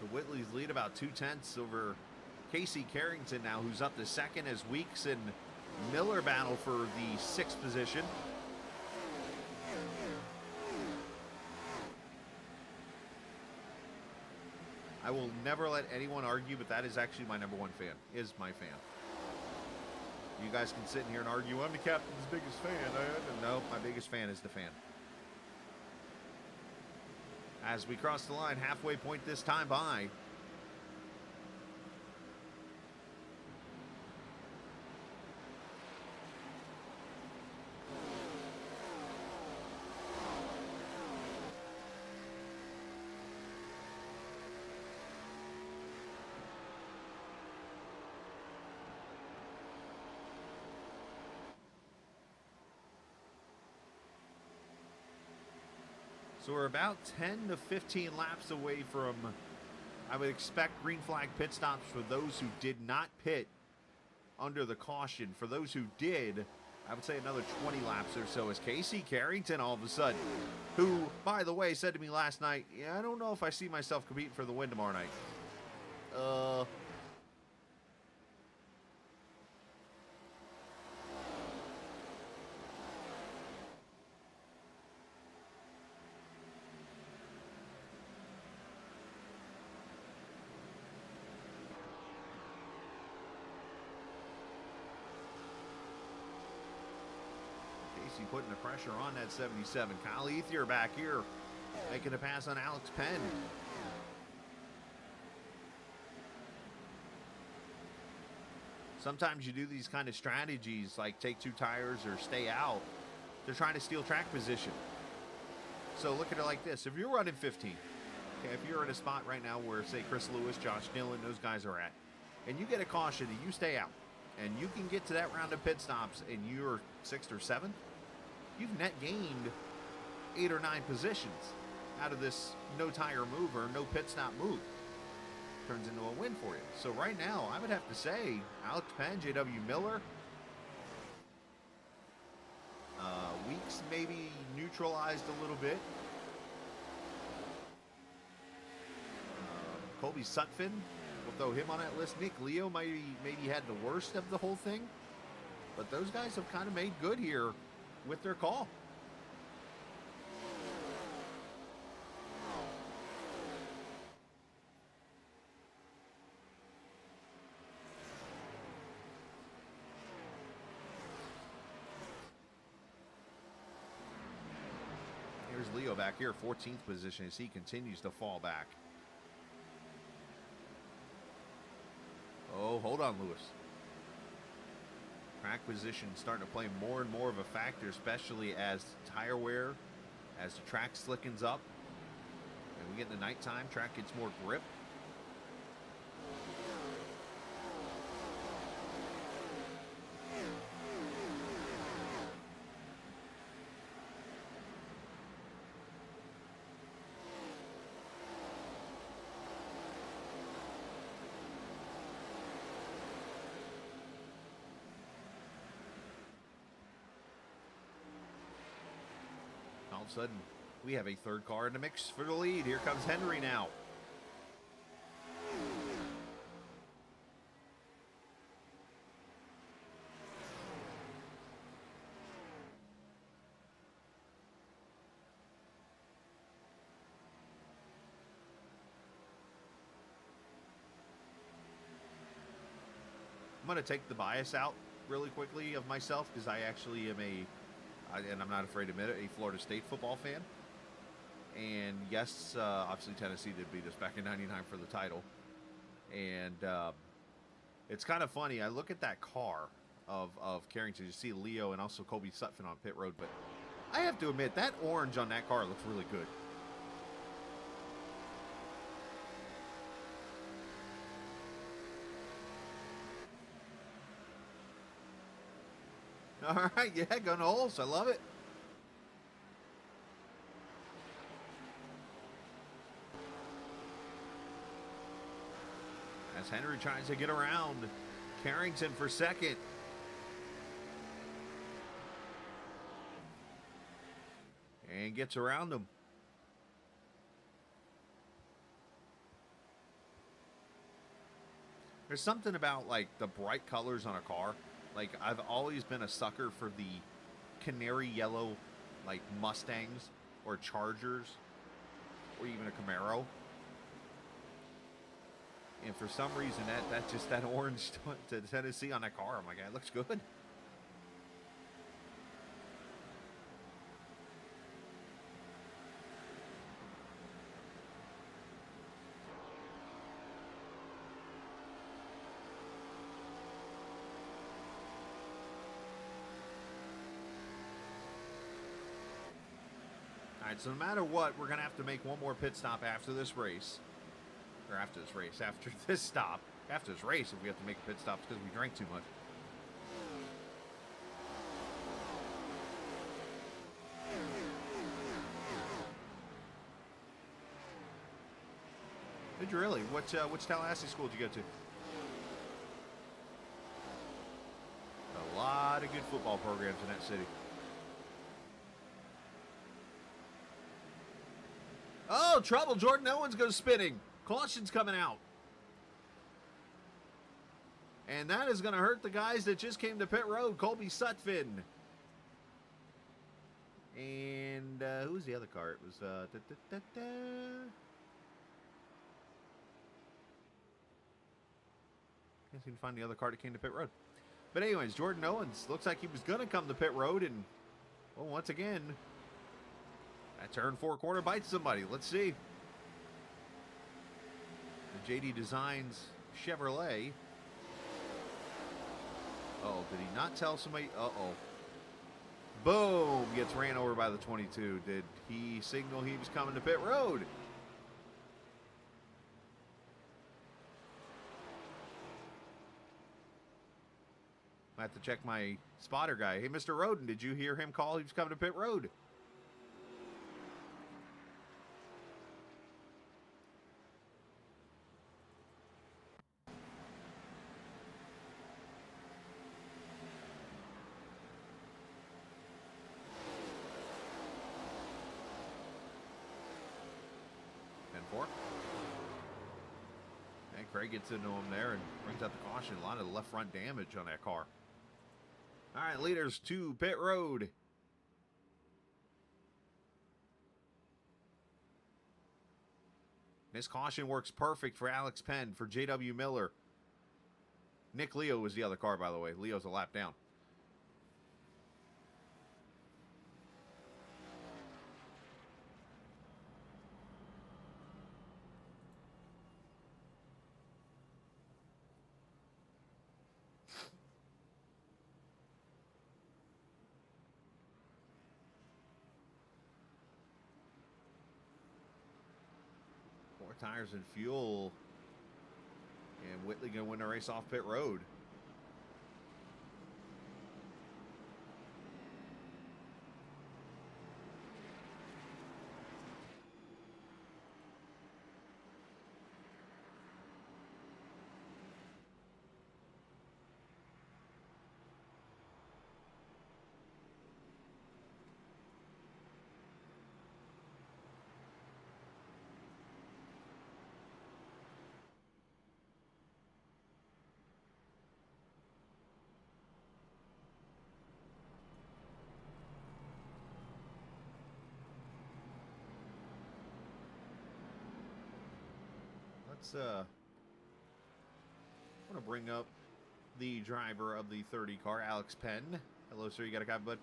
So Whitley's lead about 2/10 over Casey Carrington now, who's up to second as Weeks and Miller battle for the 6th position. I will never let anyone argue, but that is actually my number 1 fan, is my fan. You guys can sit in here and argue, I'm the captain's biggest fan. No, my biggest fan is the fan. As we cross the line, halfway point this time by. So we're about 10 to 15 laps away from, I would expect, green flag pit stops for those who did not pit under the caution. For those who did, I would say another 20 laps or so, as Casey Carrington all of a sudden, who, by the way, said to me last night, yeah, I don't know if I see myself competing for the win tomorrow night. Casey putting the pressure on that 77. Kyle Ethier back here, making a pass on Alex Penn. Sometimes you do these kind of strategies, like take 2 tires or stay out, to try to steal track position. So look at it like this. If you're running 15, okay, if you're in a spot right now where, say, Chris Lewis, Josh Dillon, those guys are at, and you get a caution and you stay out, and you can get to that round of pit stops and you're 6th or 7th, you've net gained 8 or 9 positions out of this no tire move or no pit stop move. Turns into a win for you. So right now, I would have to say Alex Penn, J.W. Miller, Weeks maybe neutralized a little bit. Colby Sutphin, we'll throw him on that list. Nick Leo maybe had the worst of the whole thing, but those guys have kind of made good here with their call. Here's Leo back here, 14th position, as he continues to fall back. Oh, hold on, Lewis. Track position starting to play more and more of a factor, especially as tire wear, as the track slickens up, and we get into nighttime, track gets more grip. All of a sudden, we have a 3rd car in the mix for the lead. Here comes Henry now. I'm going to take the bias out really quickly of myself, because I actually am and I'm not afraid to admit it, a Florida State football fan. And yes, obviously Tennessee did beat us back in '99 for the title. And it's kind of funny. I look at that car of Carrington. You see Leo and also Colby Sutphin on pit road. But I have to admit, that orange on that car looks really good. All right, yeah, going to holes. I love it. As Henry tries to get around Carrington for second. And gets around him. There's something about, like, the bright colors on a car. Like, I've always been a sucker for the canary yellow, like, Mustangs or Chargers or even a Camaro. And for some reason, that just that orange to Tennessee on that car, I'm like, it looks good. All right, so no matter what, we're going to have to make one more pit stop after this race. Or after this race, after this stop. After this race, if we have to make a pit stop because we drank too much. Did you really? Which Tallahassee school did you go to? A lot of good football programs in that city. Oh, trouble. Jordan Owens goes spinning. Caution's coming out. And that is going to hurt the guys that just came to pit road. Colby Sutphin. And who was the other car? It was... Can't seem to find the other car that came to pit road. But anyways, Jordan Owens looks like he was going to come to pit road. And, well, once again, that turn 4 corner bites somebody. Let's see. The JD Designs Chevrolet. Oh, did he not tell somebody? Uh-oh. Boom! Gets ran over by the 22. Did he signal he was coming to pit road? I have to check my spotter guy. Hey, Mr. Roden, did you hear him call he was coming to pit road? And Craig gets into him there and brings out the caution. A lot of left front damage on that car. All right, leaders to pit road. This caution works perfect for Alex Penn, for J.W. Miller. Nick Leo was the other car, by the way. Leo's a lap down. Four tires and fuel. And Whitley going to win the race off pit road. I want to bring up the driver of the 30 car, Alex Penn. Hello, sir. You got a copy, bud?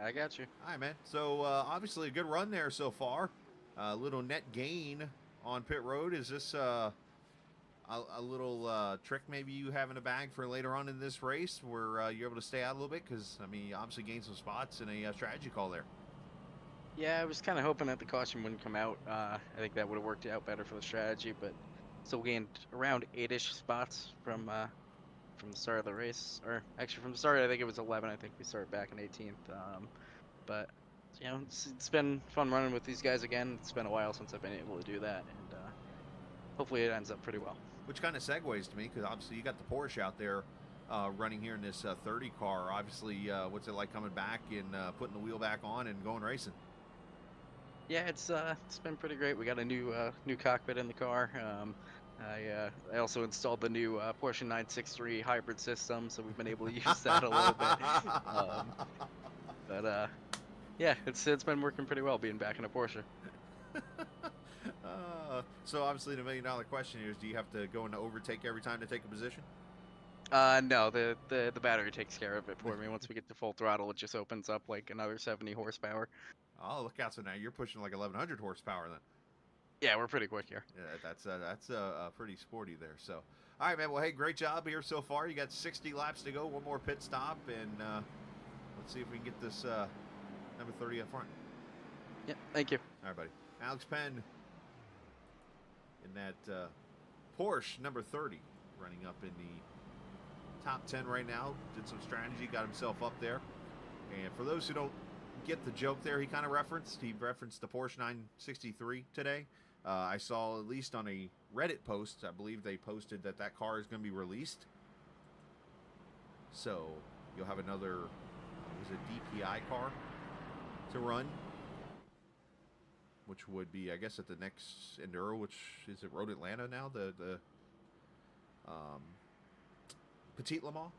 I got you. Hi, man. So, obviously a good run there so far. A little net gain on pit road. Is this a little trick maybe you have in a bag for later on in this race where you're able to stay out a little bit? Because, I mean, you obviously gained some spots in a strategy call there. Yeah, I was kind of hoping that the caution wouldn't come out. I think that would have worked out better for the strategy, but still gained around 8-ish spots from from the start of the race, or actually from the start, I think it was 11. I think we started back in 18th. But you know, it's been fun running with these guys again. It's been a while since I've been able to do that, and hopefully it ends up pretty well. Which kind of segues to me, because obviously you got the Porsche out there running here in this 30 car. Obviously, what's it like coming back and putting the wheel back on and going racing? Yeah, it's been pretty great. We got a new cockpit in the car. I also installed the new Porsche 963 hybrid system, so we've been able to use that a little bit. But yeah, it's been working pretty well being back in a Porsche. So obviously the $1 million question is, do you have to go into overtake every time to take a position? No, the battery takes care of it for me. Once we get to full throttle, it just opens up like another 70 horsepower. Oh, look out! So now you're pushing like 1,100 horsepower then. Yeah, we're pretty quick here. Yeah, that's pretty sporty there. So, all right, man. Well, hey, great job here so far. You got 60 laps to go. One more pit stop, and let's see if we can get this number 30 up front. Yeah, thank you. All right, buddy. Alex Penn in that Porsche number 30, running up in the top 10 right now. Did some strategy, got himself up there. And for those who don't get the joke there, he referenced the Porsche 963 today. I saw, at least on a Reddit post, I believe they posted that car is going to be released. So you'll have another, was it DPI car to run, which would be, I guess, at the next Enduro, which is at Road Atlanta now, the Petite Le Mans.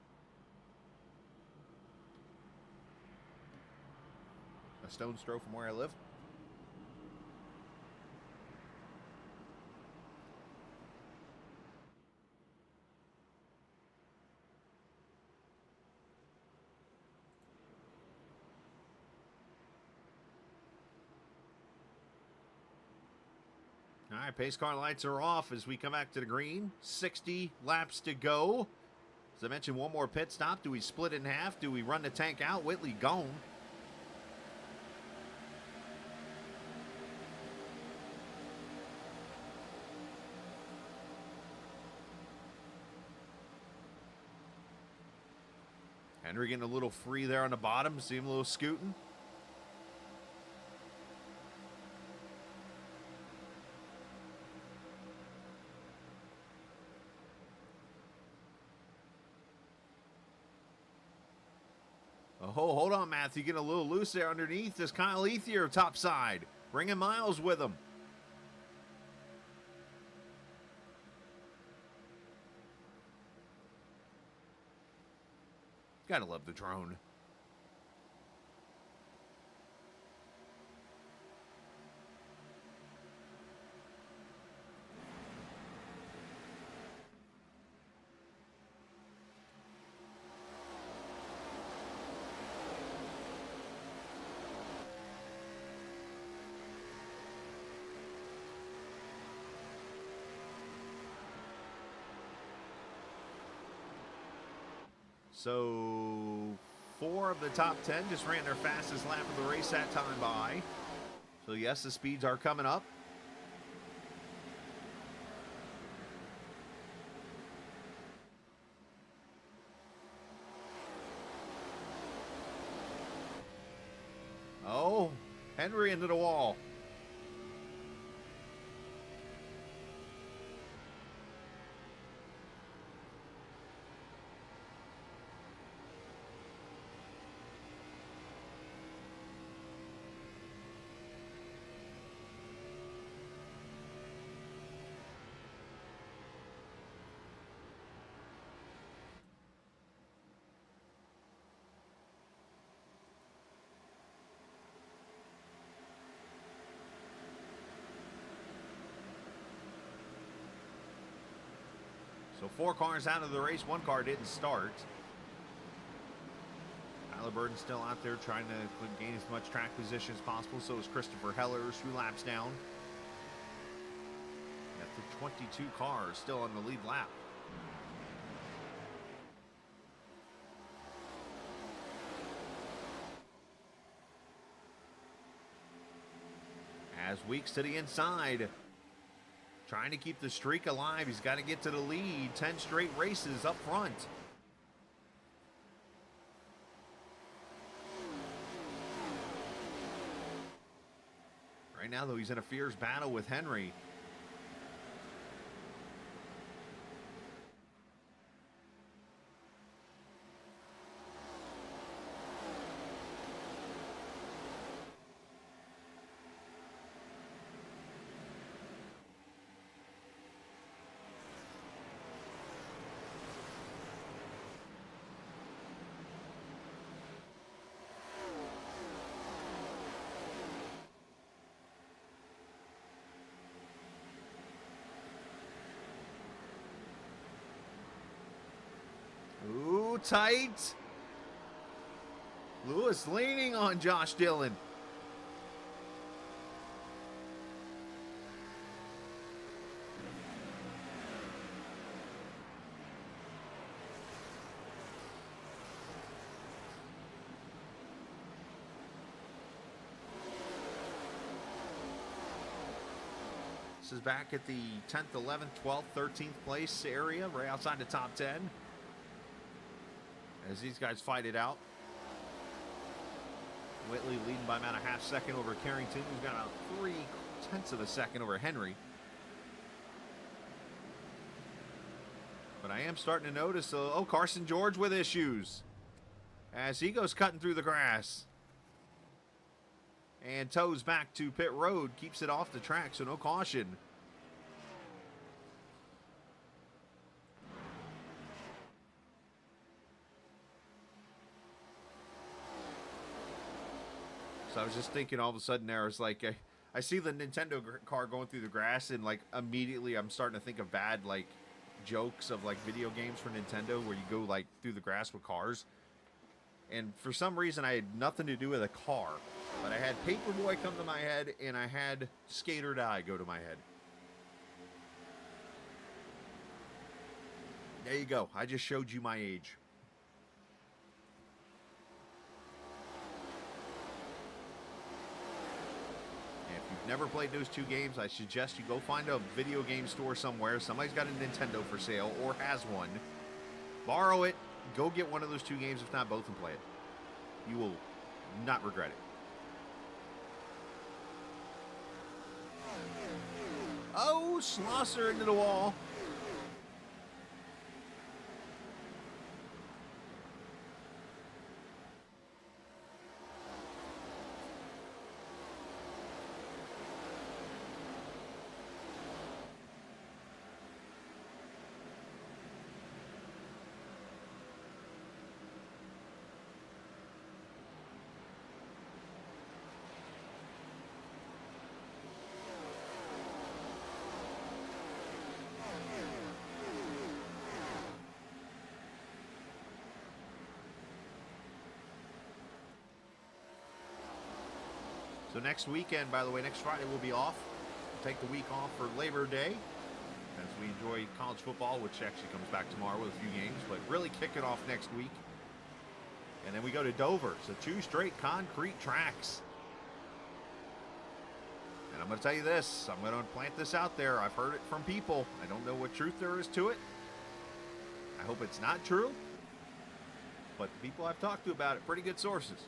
A stone's throw from where I live. All right, pace car lights are off as we come back to the green. 60 laps to go. As I mentioned, one more pit stop. Do we split it in half? Do we run the tank out? Whitley gone. Henry getting a little free there on the bottom. See him a little scooting. Oh, hold on, Matthew. Getting a little loose there underneath. There's Kyle Ethier top side. Bringing Miles with him. Gotta love the drone. So 4 of the top 10 just ran their fastest lap of the race that time by. So yes, the speeds are coming up. Oh, Henry into the wall. So 4 cars out of the race. 1 car didn't start. Tyler Burden's still out there trying to gain as much track position as possible. So is Christopher Heller, 2 laps down. Got the 22 cars still on the lead lap. As Weeks to the inside. Trying to keep the streak alive. He's got to get to the lead. 10 straight races up front. Right now, though, he's in a fierce battle with Henry. Ooh, tight. Lewis leaning on Josh Dillon. This is back at the 10th, 11th, 12th, 13th place area, right outside the top 10. As these guys fight it out. Whitley leading by about a half second over Carrington, who's got about 0.3 of a second over Henry. But I am starting to notice, Carson George with issues. As he goes cutting through the grass. And toes back to pit road, keeps it off the track, so no caution. So I was just thinking all of a sudden there, it's like, I see the Nintendo car going through the grass, and like immediately I'm starting to think of bad like jokes of like video games for Nintendo where you go like through the grass with cars. And for some reason I had nothing to do with a car, but I had Paperboy come to my head and I had Skate or Die go to my head. There you go. I just showed you my age. If you've never played those two games, I suggest you go find a video game store somewhere. Somebody's got a Nintendo for sale or has one. Borrow it. Go get one of those two games, if not both, and play it. You will not regret it. Oh, Schlosser into the wall. So next weekend, by the way, next Friday we'll be off. We'll take the week off for Labor Day as we enjoy college football, which actually comes back tomorrow with a few games, but really kick it off next week. And then we go to Dover. So 2 straight concrete tracks. And I'm going to tell you this. I'm going to plant this out there. I've heard it from people. I don't know what truth there is to it. I hope it's not true. But the people I've talked to about it, pretty good sources.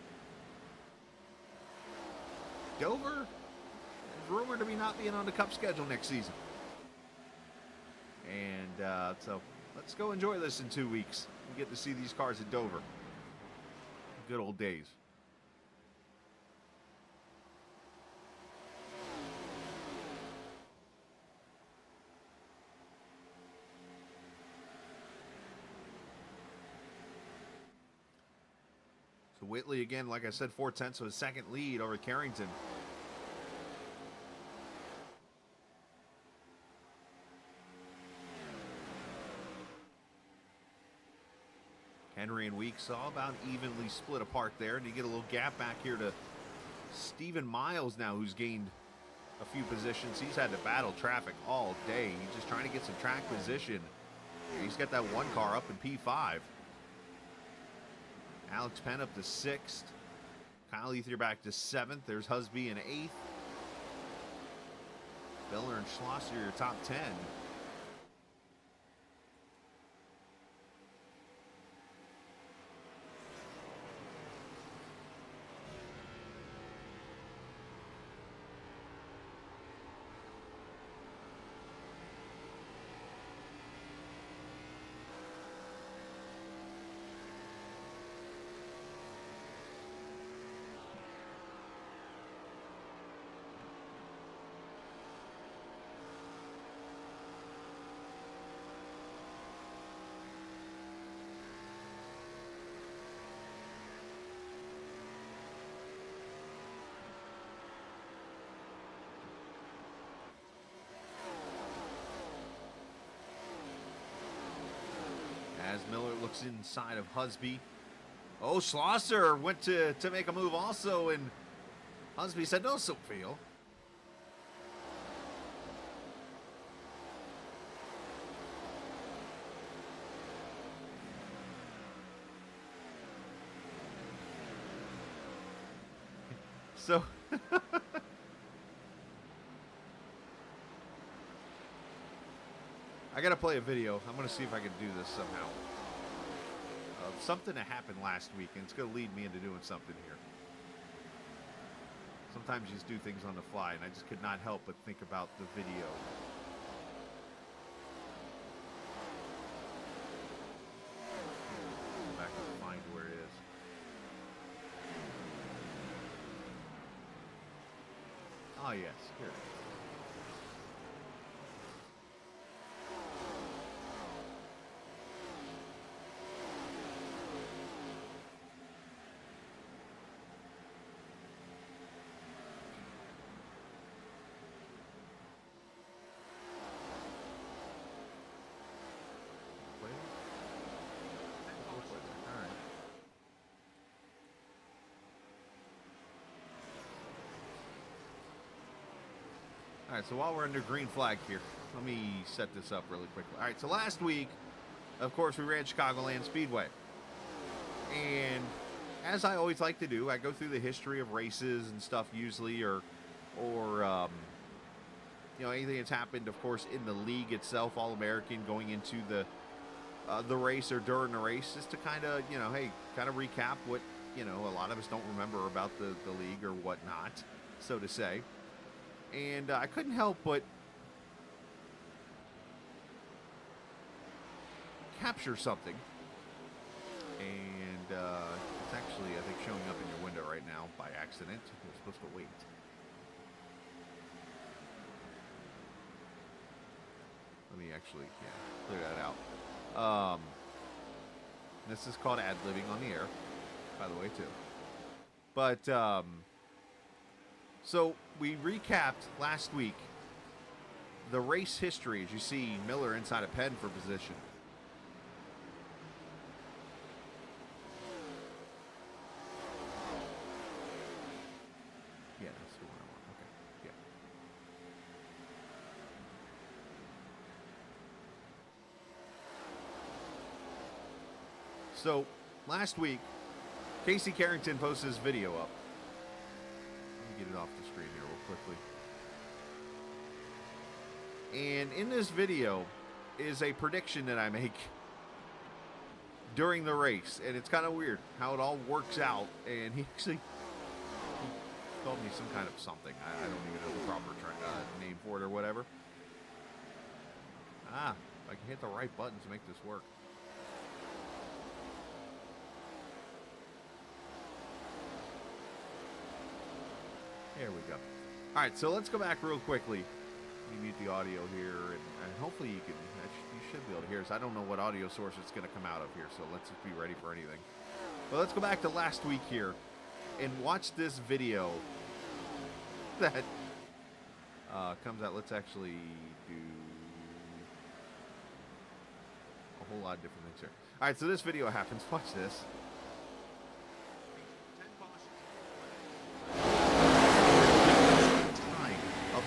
Dover is rumored to be not being on the Cup schedule next season. And so let's go enjoy this in 2 weeks. We get to see these cars at Dover. Good old days. So Whitley again, like I said, 0.4 of a second lead over Carrington. Henry and Weeks all about evenly split apart there, and you get a little gap back here to Stephen Miles now, who's gained a few positions. He's had to battle traffic all day. He's just trying to get some track position. He's got that one car up in P5. Alex Penn up to 6th. Kyle Ether back to 7th. There's Husby in 8th. Biller and Schlosser, your top 10. looks inside of Husby. Oh, Schlosser went to make a move also, and Husby said, no, Sophia. So, I gotta play a video. I'm gonna see if I can do this somehow. Something that happened last week, and it's gonna lead me into doing something here. Sometimes you just do things on the fly, and I just could not help but think about the video. Go back and find where it is. Oh, yes, here it is. All right, so while we're under green flag here, let me set this up really quickly. All right, so last week, of course, we ran Chicagoland Speedway. And as I always like to do, I go through the history of races and stuff usually, or you know, anything that's happened, of course, in the league itself, All-American, going into the race or during the race, just to kind of, you know, hey, kind of recap what, you know, a lot of us don't remember about the league or whatnot, so to say. And I couldn't help but capture something. And it's actually, I think, showing up in your window right now by accident. We're supposed to wait. Let me actually, clear that out. This is called ad-libbing on the air, by the way, too. But, so we recapped last week the race history, as you see Miller inside a pen for position. Yeah, that's the one I want. Okay, yeah. So, last week, Casey Carrington posted his video up. Get it off the screen here real quickly. And in this video is a prediction that I make during the race, and it's kind of weird how it all works out. And he actually called me some kind of something. I don't even know the proper name for it or whatever. If I can hit the right button to make this work. There we go. All right, so let's go back real quickly. Let me mute the audio here, and hopefully you should be able to hear us. I don't know what audio source it's going to come out of here, so let's just be ready for anything. But let's go back to last week here and watch this video that comes out. Let's actually do a whole lot of different things here. All right, so this video happens. Watch this.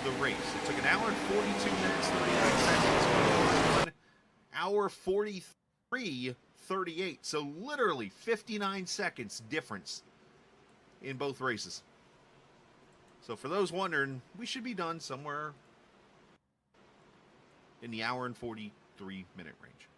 The race. It took 1 hour and 42 minutes, 39 seconds. 1 hour 43:38. So literally 59 seconds difference in both races. So for those wondering, we should be done somewhere in the 1 hour and 43 minute range.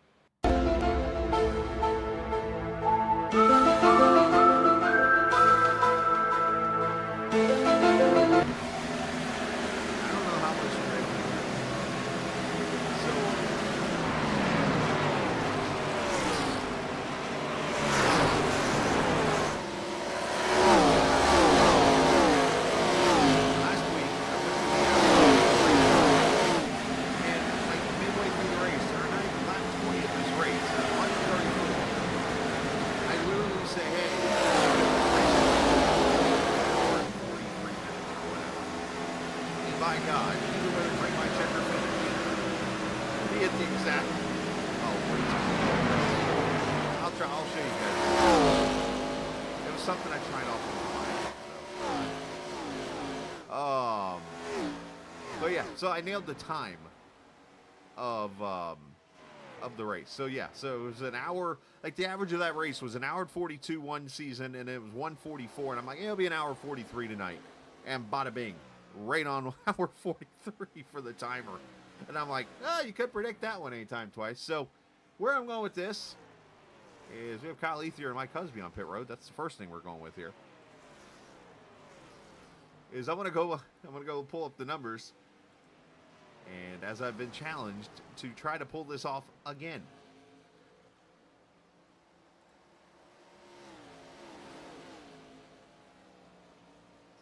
something I tried off. But yeah, so I nailed the time of the race. So yeah, so it was an hour. Like the average of that race was an hour and 42 one season, and it was 1:44. And I'm like, it'll be an hour 43 tonight, and bada bing, right on hour 43 for the timer. And I'm like, oh, you could predict that one anytime twice. So where I'm going with this is we have Kyle Ethier and Mike Husby on pit road. That's the first thing we're going with here. Is I'm gonna go pull up the numbers, and as I've been challenged to try to pull this off again.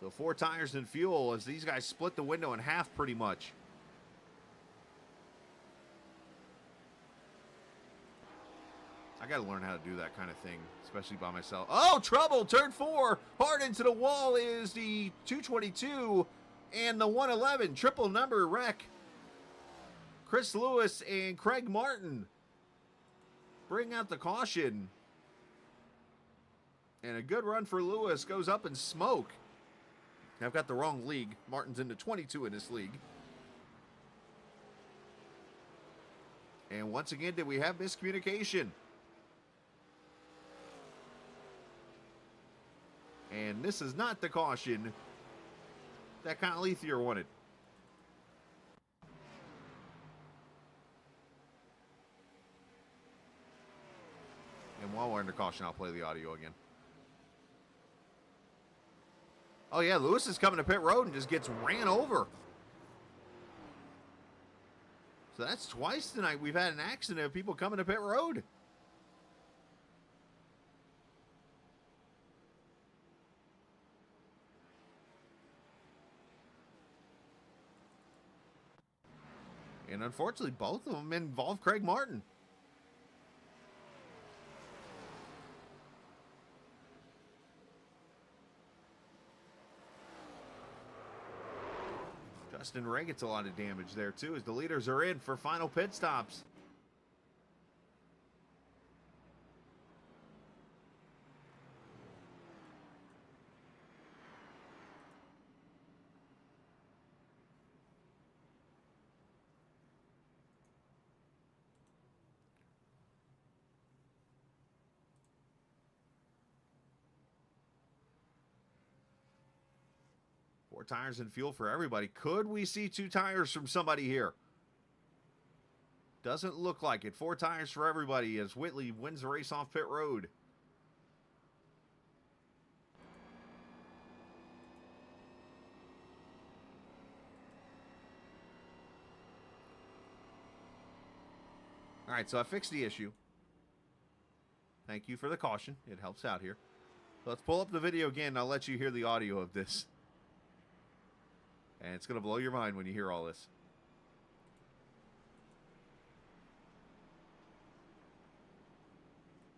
So 4 tires and fuel as these guys split the window in half pretty much. I got to learn how to do that kind of thing, especially by myself. Oh, trouble! Turn 4! Hard into the wall is the 222 and the 111. Triple number wreck. Chris Lewis and Craig Martin bring out the caution. And a good run for Lewis goes up in smoke. I've got the wrong league. Martin's into 22 in this league. And once again, did we have miscommunication? And this is not the caution that Kyle Ethier wanted. And while we're under caution, I'll play the audio again. Oh yeah, Lewis is coming to pit road and just gets ran over. So that's twice tonight we've had an accident of people coming to pit road. And unfortunately, both of them involve Craig Martin. Justin Ray gets a lot of damage there, too, as the leaders are in for final pit stops. Four tires and fuel for everybody. Could we see 2 tires from somebody here? Doesn't look like it. 4 tires for everybody as Whitley wins the race off pit road. All right, so I fixed the issue. Thank you for the caution. It helps out here. So let's pull up the video again, and I'll let you hear the audio of this. And it's going to blow your mind when you hear all this.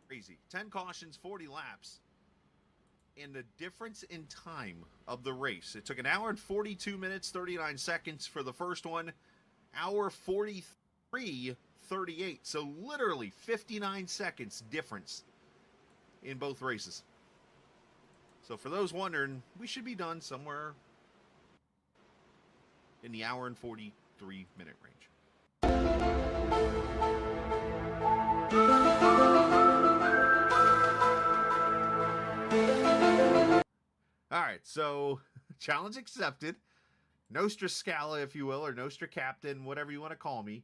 Crazy. 10 cautions, 40 laps. And the difference in time of the race. It took an hour and 42 minutes, 39 seconds for the first one. Hour 43:38. So literally 59 seconds difference in both races. So for those wondering, we should be done somewhere in the hour and 43 minute range. All right, so challenge accepted. Nostra Scala, if you will, or Nostra Captain, whatever you want to call me,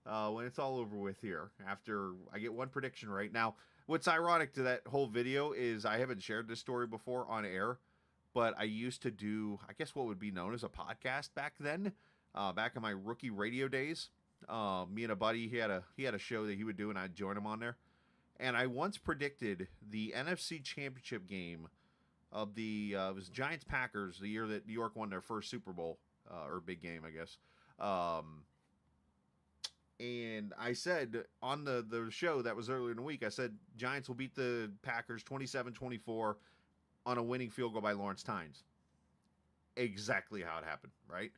when it's all over with here, after I get one prediction right. Now, what's ironic to that whole video is I haven't shared this story before on air, but I used to do, I guess, what would be known as a podcast back then, back in my rookie radio days. Me and a buddy, he had a show that he would do, and I'd join him on there. And I once predicted the NFC Championship game of the it was Giants-Packers, the year that New York won their first Super Bowl, or big game, I guess. And I said on the show that was earlier in the week, I said Giants will beat the Packers 27-24 on a winning field goal by Lawrence Tynes. Exactly how it happened, right?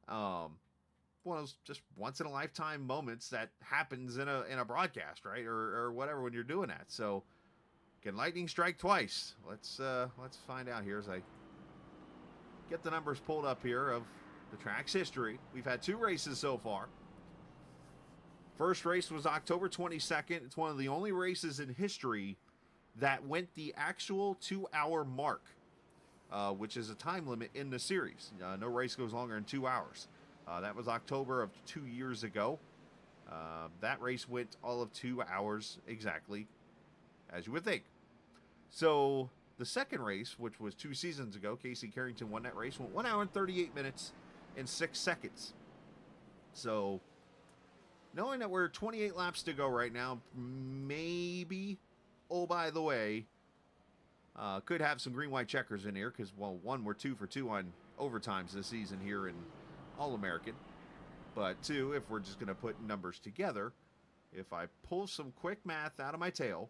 One of those just once in a lifetime moments that happens in a broadcast, right? Or whatever when you're doing that. So Can lightning strike twice? Let's find out here as I get the numbers pulled up here of the track's history. We've had 2 races so far. First race was October 22nd. It's one of the only races in history that went the actual 2-hour mark, which is a time limit in the series. No race goes longer than 2 hours. That was October of 2 years ago. That race went all of 2 hours exactly, as you would think. So the second race, which was 2 seasons ago, Casey Carrington won that race, went 1 hour and 38 minutes and 6 seconds. So knowing that we're 28 laps to go right now, maybe, oh, by the way, could have some green-white checkers in here because, well, 1, we're 2 for 2 on overtimes this season here in All-American. But 2, if we're just going to put numbers together, if I pull some quick math out of my tail,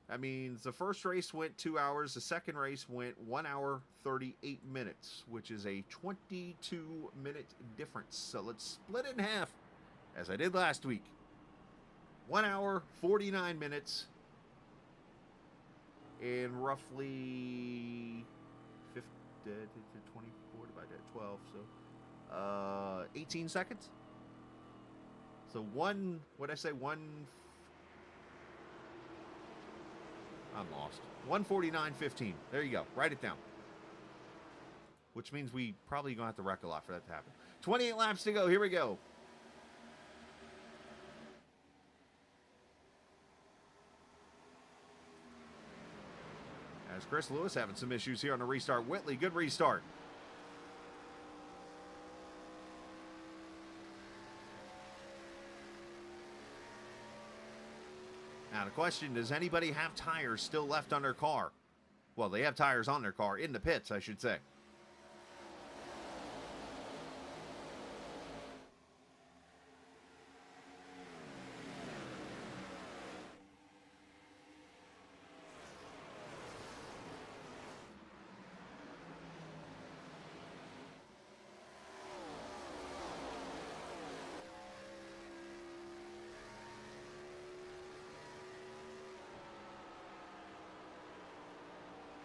that means the first race went 2 hours, the second race went 1 hour 38 minutes, which is a 22-minute difference. So let's split it in half, as I did last week. 1 hour 49 minutes in roughly 24 divided by 12, so 18 seconds. So I'm lost. 1:49:15. There you go. Write it down. Which means we probably gonna have to wreck a lot for that to happen. 28 laps to go. Here we go. As Chris Lewis having some issues here on the restart. Whitley, good restart. Now the question, does anybody have tires still left on their car? Well, they have tires on their car, in the pits, I should say.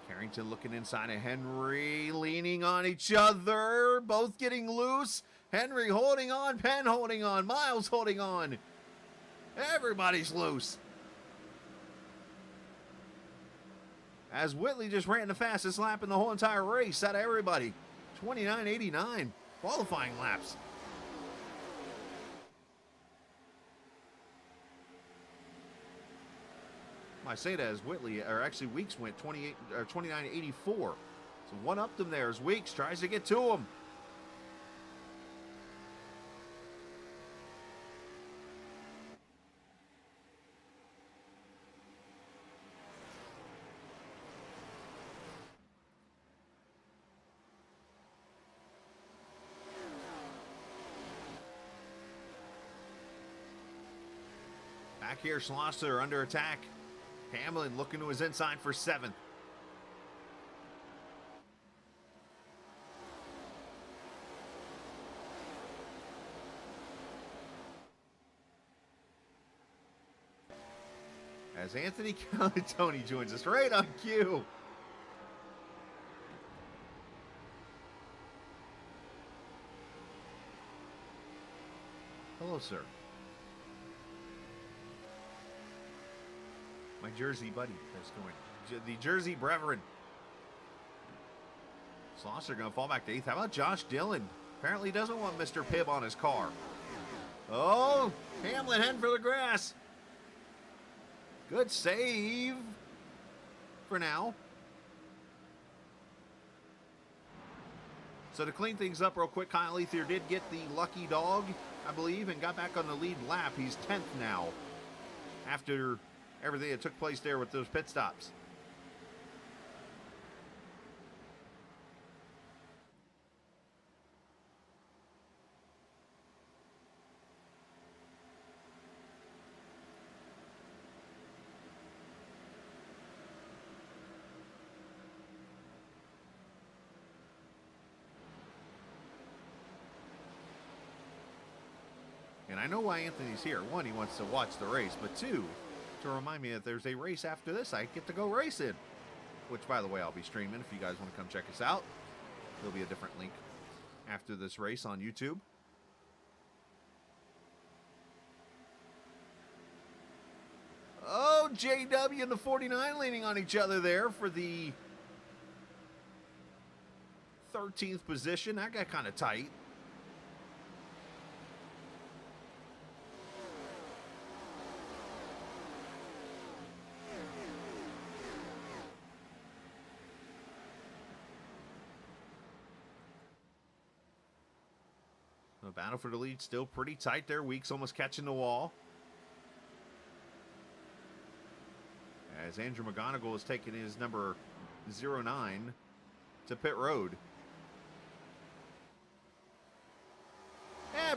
Carrington looking inside of Henry, leaning on each other, both getting loose. Henry holding on, Penn holding on, Miles holding on. Everybody's loose. As Whitley just ran the fastest lap in the whole entire race out of everybody. 29.89 qualifying laps. I say that as Whitley, or actually Weeks went 29.84. So one up them there as Weeks tries to get to him. Back here, Schlosser under attack. Hamlin looking to his inside for 7th. As Anthony Calatoni joins us right on cue. Hello, sir. My Jersey buddy that's going. The Jersey brethren. Schlosser going to fall back to 8th. How about Josh Dillon? Apparently doesn't want Mr. Pibb on his car. Oh, Hamlin heading for the grass. Good save for now. So to clean things up real quick, Kyle Ethier did get the lucky dog, I believe, and got back on the lead lap. He's 10th now after everything that took place there with those pit stops. And I know why Anthony's here. 1, he wants to watch the race, but 2, to remind me that there's a race after this I get to go race in. Which, by the way, I'll be streaming if you guys want to come check us out. There'll be a different link after this race on YouTube. Oh, JW and the 49 leaning on each other there for the 13th position. That got kind of tight. The battle for the lead still pretty tight there. Weeks almost catching the wall. As Andrew McGonigal is taking his number 09 to pit road.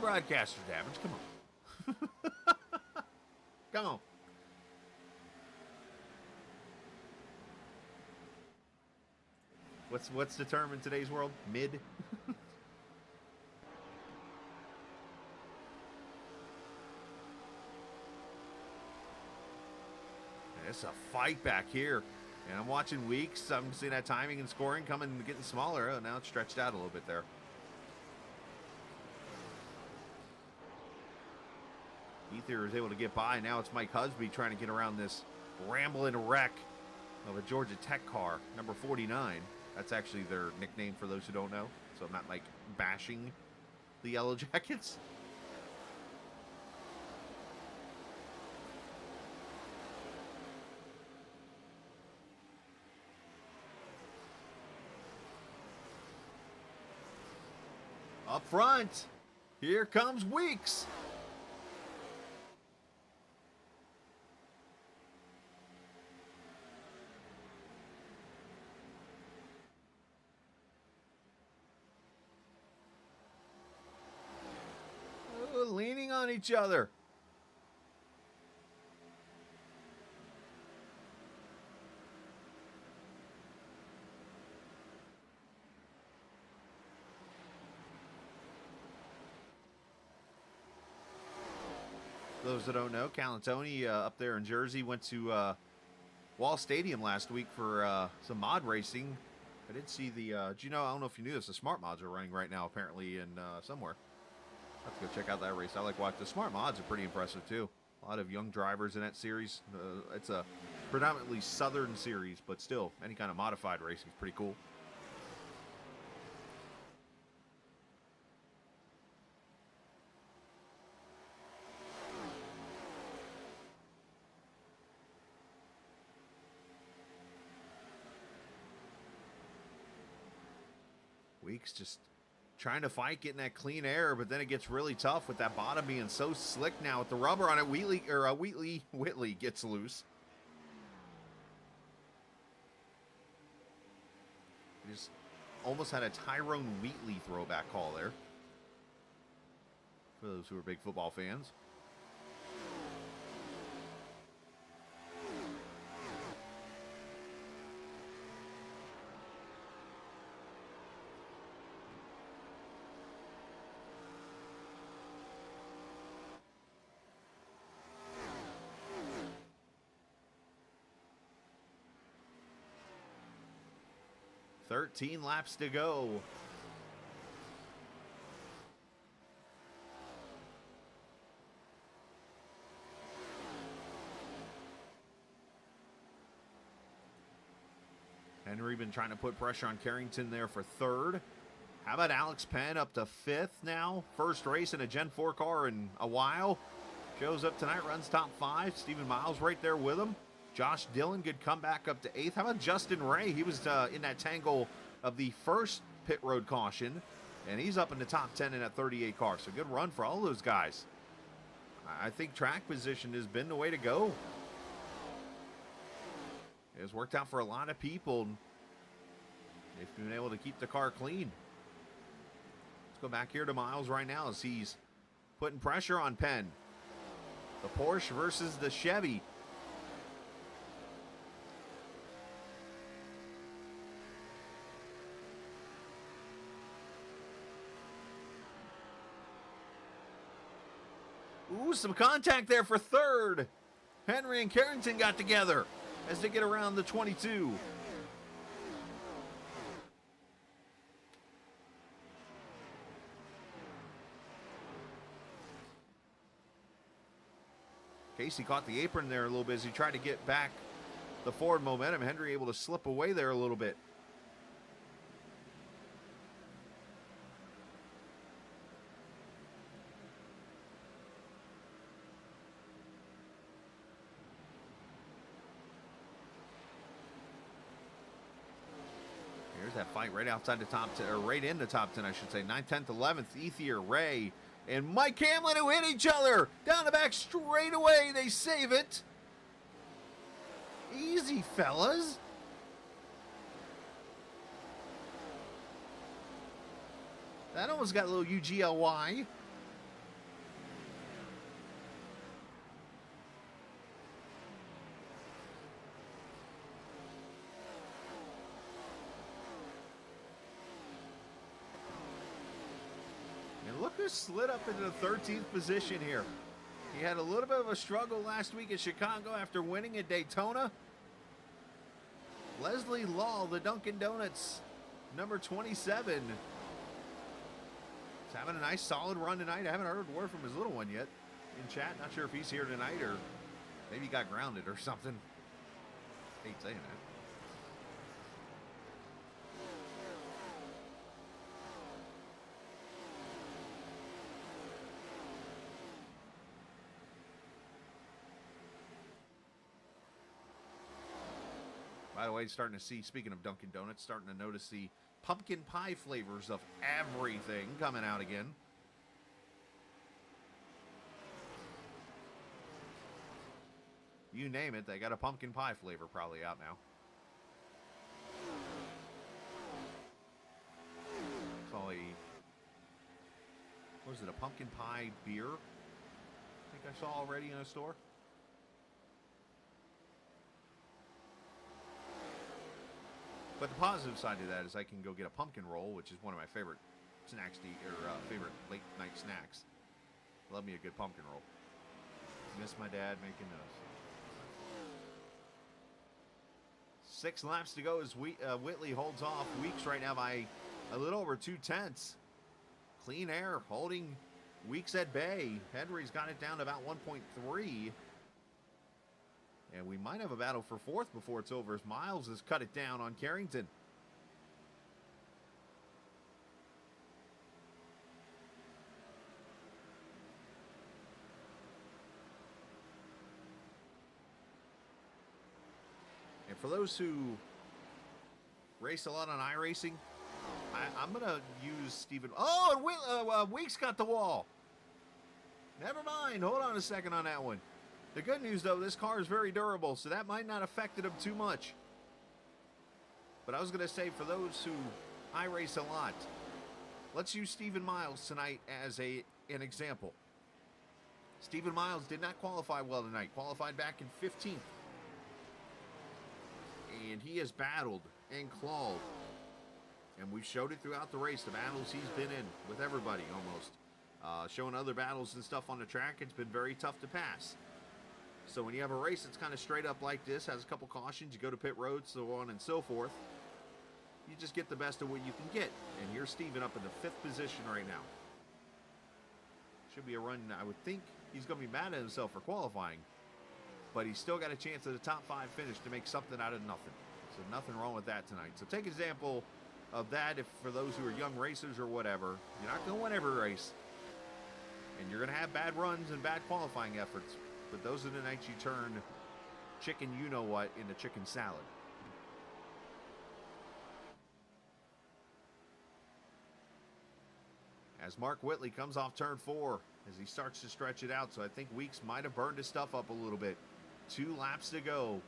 Broadcaster damage. Come on. Come on. What's the term in today's world? Mid? It's a fight back here. And I'm watching Weeks. I'm seeing that timing and scoring getting smaller. Oh, now it's stretched out a little bit there. Ether is able to get by. Now it's Mike Husby trying to get around this rambling wreck of a Georgia Tech car, number 49. That's actually their nickname for those who don't know. So I'm not like bashing the Yellow Jackets. Up front, here comes Weeks. Leaning on each other. Those that don't know, Calantoni up there in Jersey went to Wall Stadium last week for some mod racing. I did see the, I don't know if you knew this, the Smart Mods are running right now apparently in somewhere. I'll have to go check out that race. I like watching. The Smart Mods are pretty impressive too. A lot of young drivers in that series. It's a predominantly southern series, but still, any kind of modified racing is pretty cool. Weeks just trying to fight, getting that clean air, but then it gets really tough with that bottom being so slick now with the rubber on it. Whitley gets loose. He just almost had a Tyrone Wheatley throwback call there. For those who are big football fans. "13 laps to go." Henry been trying to put pressure on Carrington there for third. How about Alex Penn up to fifth now? First race in a Gen 4 car in a while. Shows up tonight, runs top 5. Stephen Miles right there with him. Josh Dillon, good comeback up to 8th. How about Justin Ray? He was in that tangle of the first pit road caution, and he's up in the top 10 in that 38 car. So good run for all those guys. I think track position has been the way to go. It has worked out for a lot of people. They've been able to keep the car clean. Let's go back here to Miles right now as he's putting pressure on Penn. The Porsche versus the Chevy. Ooh, some contact there for third. Henry and Carrington got together as they get around the 22. Casey caught the apron there a little bit as he tried to get back the forward momentum. Henry able to slip away there a little bit. Here's that fight right outside the top 10, or right in the top 10, I should say. 9th, 10th, 11th, Ethier, Ray, and Mike Hamlin, who hit each other down the back straight away. They save it. Easy, fellas. That almost got a little UGLY. And look who slid up into the 13th position here. He had a little bit of a struggle last week at Chicago after winning at Daytona. Leslie Law, the Dunkin' Donuts, number 27. He's having a nice solid run tonight. I haven't heard a word from his little one yet in chat. Not sure if he's here tonight or maybe he got grounded or something. Hate saying that. By the way, starting to see, speaking of Dunkin' Donuts, starting to notice the pumpkin pie flavors of everything coming out again. You name it, they got a pumpkin pie flavor probably out now. Saw a, what was it, a pumpkin pie beer? I think I saw already in a store. But the positive side of that is I can go get a pumpkin roll, which is one of my favorite snacks to eat, or favorite late night snacks. Love me a good pumpkin roll. Miss my dad making those. 6 laps to go as Whitley holds off Weeks right now by a little over 2/10. Clean Air holding Weeks at bay. Henry's got it down to about 1.3. And we might have a battle for 4th before it's over as Miles has cut it down on Carrington. And for those who race a lot on iRacing, I'm going to use Stephen. Oh, and Weeks got the wall. Never mind. Hold on a second on that one. The good news, though, this car is very durable, so that might not affect him too much. But I was going to say, for those who iRace a lot, let's use Stephen Miles tonight as an example. Stephen Miles did not qualify well tonight. Qualified back in 15th. And he has battled and clawed. And we've showed it throughout the race, the battles he's been in with everybody almost. Showing other battles and stuff on the track, it's been very tough to pass. So when you have a race that's kind of straight up like this, has a couple cautions, you go to pit road, so on and so forth, you just get the best of what you can get. And here's Steven up in the 5th position right now. Should be a run. I would think he's going to be mad at himself for qualifying, but he's still got a chance at a top 5 finish to make something out of nothing. So nothing wrong with that tonight. So take example of that if for those who are young racers or whatever. You're not going to win every race, and you're going to have bad runs and bad qualifying efforts. But those are the nights you turn chicken you-know-what into chicken salad. As Mark Whitley comes off turn 4, as he starts to stretch it out. So I think Weeks might have burned his stuff up a little bit. 2 laps to go.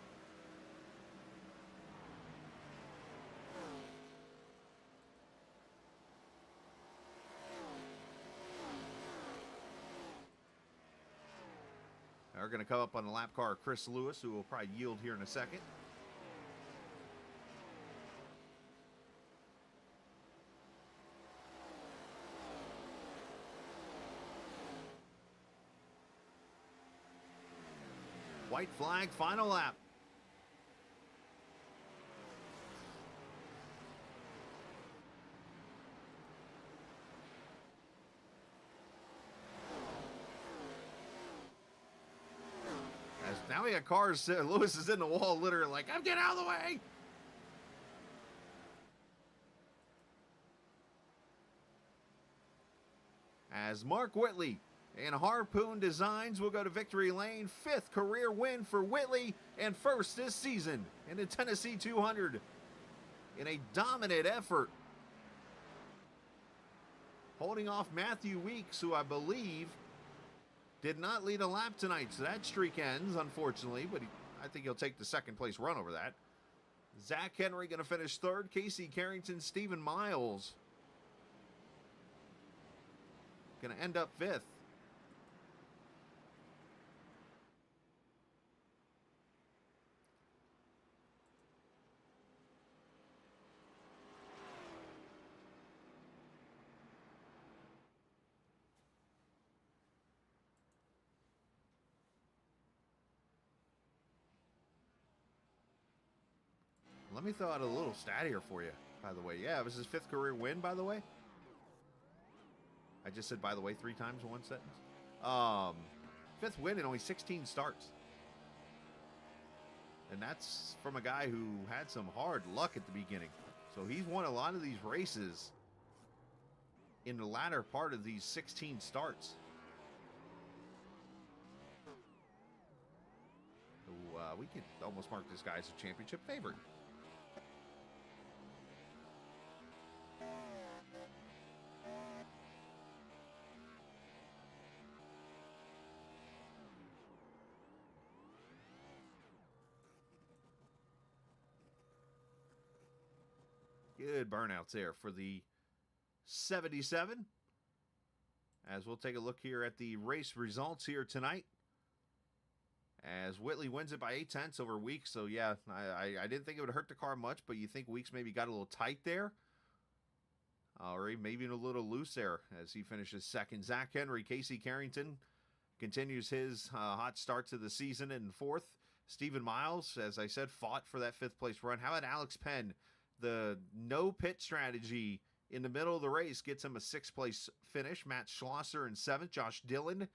They're going to come up on the lap car, Chris Lewis, who will probably yield here in a second. white flag, final lap. As now we got cars, Lewis is in the wall literally like, I'm getting out of the way. As Mark Whitley and Harpoon Designs will go to victory lane. 5th career win for Whitley and first this season in the Tennessee 200 in a dominant effort. Holding off Matthew Weeks, who I believe did not lead a lap tonight. So that streak ends, unfortunately, but I think he'll take the second place run over that. Zach Henry going to finish 3rd. Casey Carrington, Stephen Miles going to end up 5th. Let me throw out a little stat here for you, by the way. Yeah, it was his 5th career win, by the way. I just said, by the way, 3 times in one sentence. 5th win in only 16 starts. And that's from a guy who had some hard luck at the beginning. So he's won a lot of these races in the latter part of these 16 starts. So, we could almost mark this guy as a championship favorite. Good burnouts there for the 77. As we'll take a look here at the race results here tonight. As Whitley wins it by 8/10 over Weeks. So, yeah, I didn't think it would hurt the car much, but you think Weeks maybe got a little tight there. Or maybe a little loose there as he finishes 2nd. Zach Henry, Casey Carrington continues his hot start to the season in 4th. Stephen Miles, as I said, fought for that 5th place run. How about Alex Penn? The no pit strategy in the middle of the race gets him a 6th place finish. Matt Schlosser in 7th. Josh Dillon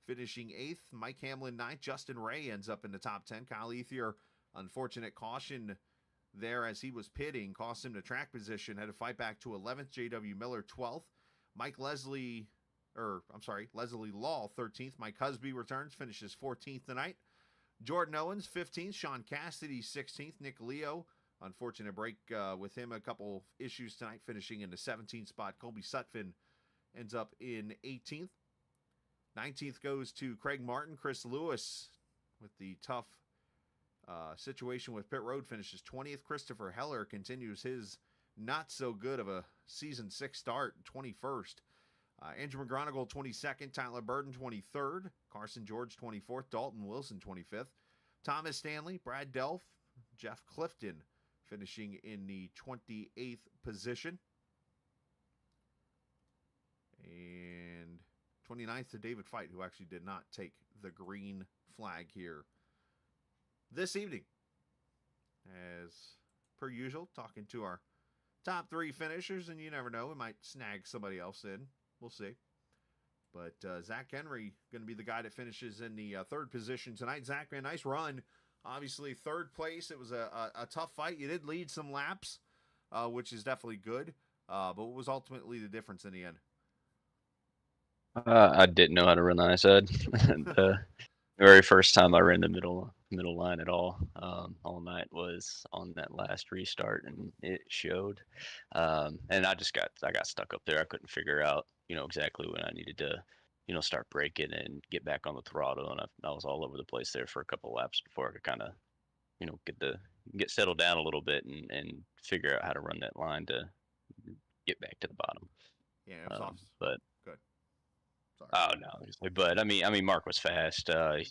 finishing 8th. Mike Hamlin 9th. Justin Ray ends up in the top 10. Kyle Ethier, unfortunate caution there as he was pitting, cost him the track position. Had to fight back to 11th. J.W. Miller 12th. Leslie Law 13th. Mike Husby returns, finishes 14th tonight. Jordan Owens 15th. Sean Cassidy 16th. Nick Leo, unfortunate break with him. A couple issues tonight, finishing in the 17th spot. Colby Sutphin ends up in 18th. 19th goes to Craig Martin. Chris Lewis, with the tough situation with pit road, finishes 20th. Christopher Heller continues his not so good of a season 6 start, 21st. Andrew McGonigal 22nd. Tyler Burton 23rd. Carson George 24th. Dalton Wilson 25th. Thomas Stanley, Brad Delph, Jeff Clifton finishing in the 28th position. And 29th to David Fite, who actually did not take the green flag here this evening. As per usual, talking to our top 3 finishers, and you never know, we might snag somebody else in. We'll see. But Zach Henry going to be the guy that finishes in the 3rd position tonight. Zach, man, nice run. Obviously, 3rd place. It was a tough fight. You did lead some laps, which is definitely good. But what was ultimately the difference in the end? I didn't know how to run the ISAD. The very first time I ran the middle line at all night was on that last restart, and it showed. And I got stuck up there. I couldn't figure out, exactly when I needed to, start braking and get back on the throttle, and I was all over the place there for a couple laps before I could kind of, get settled down a little bit and figure out how to run that line to get back to the bottom. Yeah, it was off. But good. Sorry. Oh no, but I mean, Mark was fast. I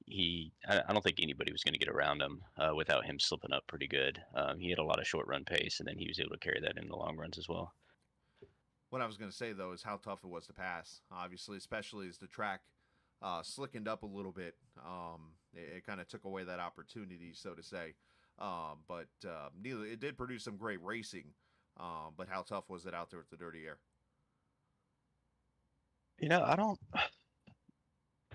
don't think anybody was going to get around him without him slipping up pretty good. He had a lot of short run pace, and then he was able to carry that in the long runs as well. What I was going to say, though, is how tough it was to pass, obviously, especially as the track slickened up a little bit. It kind of took away that opportunity, so to say. But neither it did produce some great racing. But how tough was it out there with the dirty air? I don't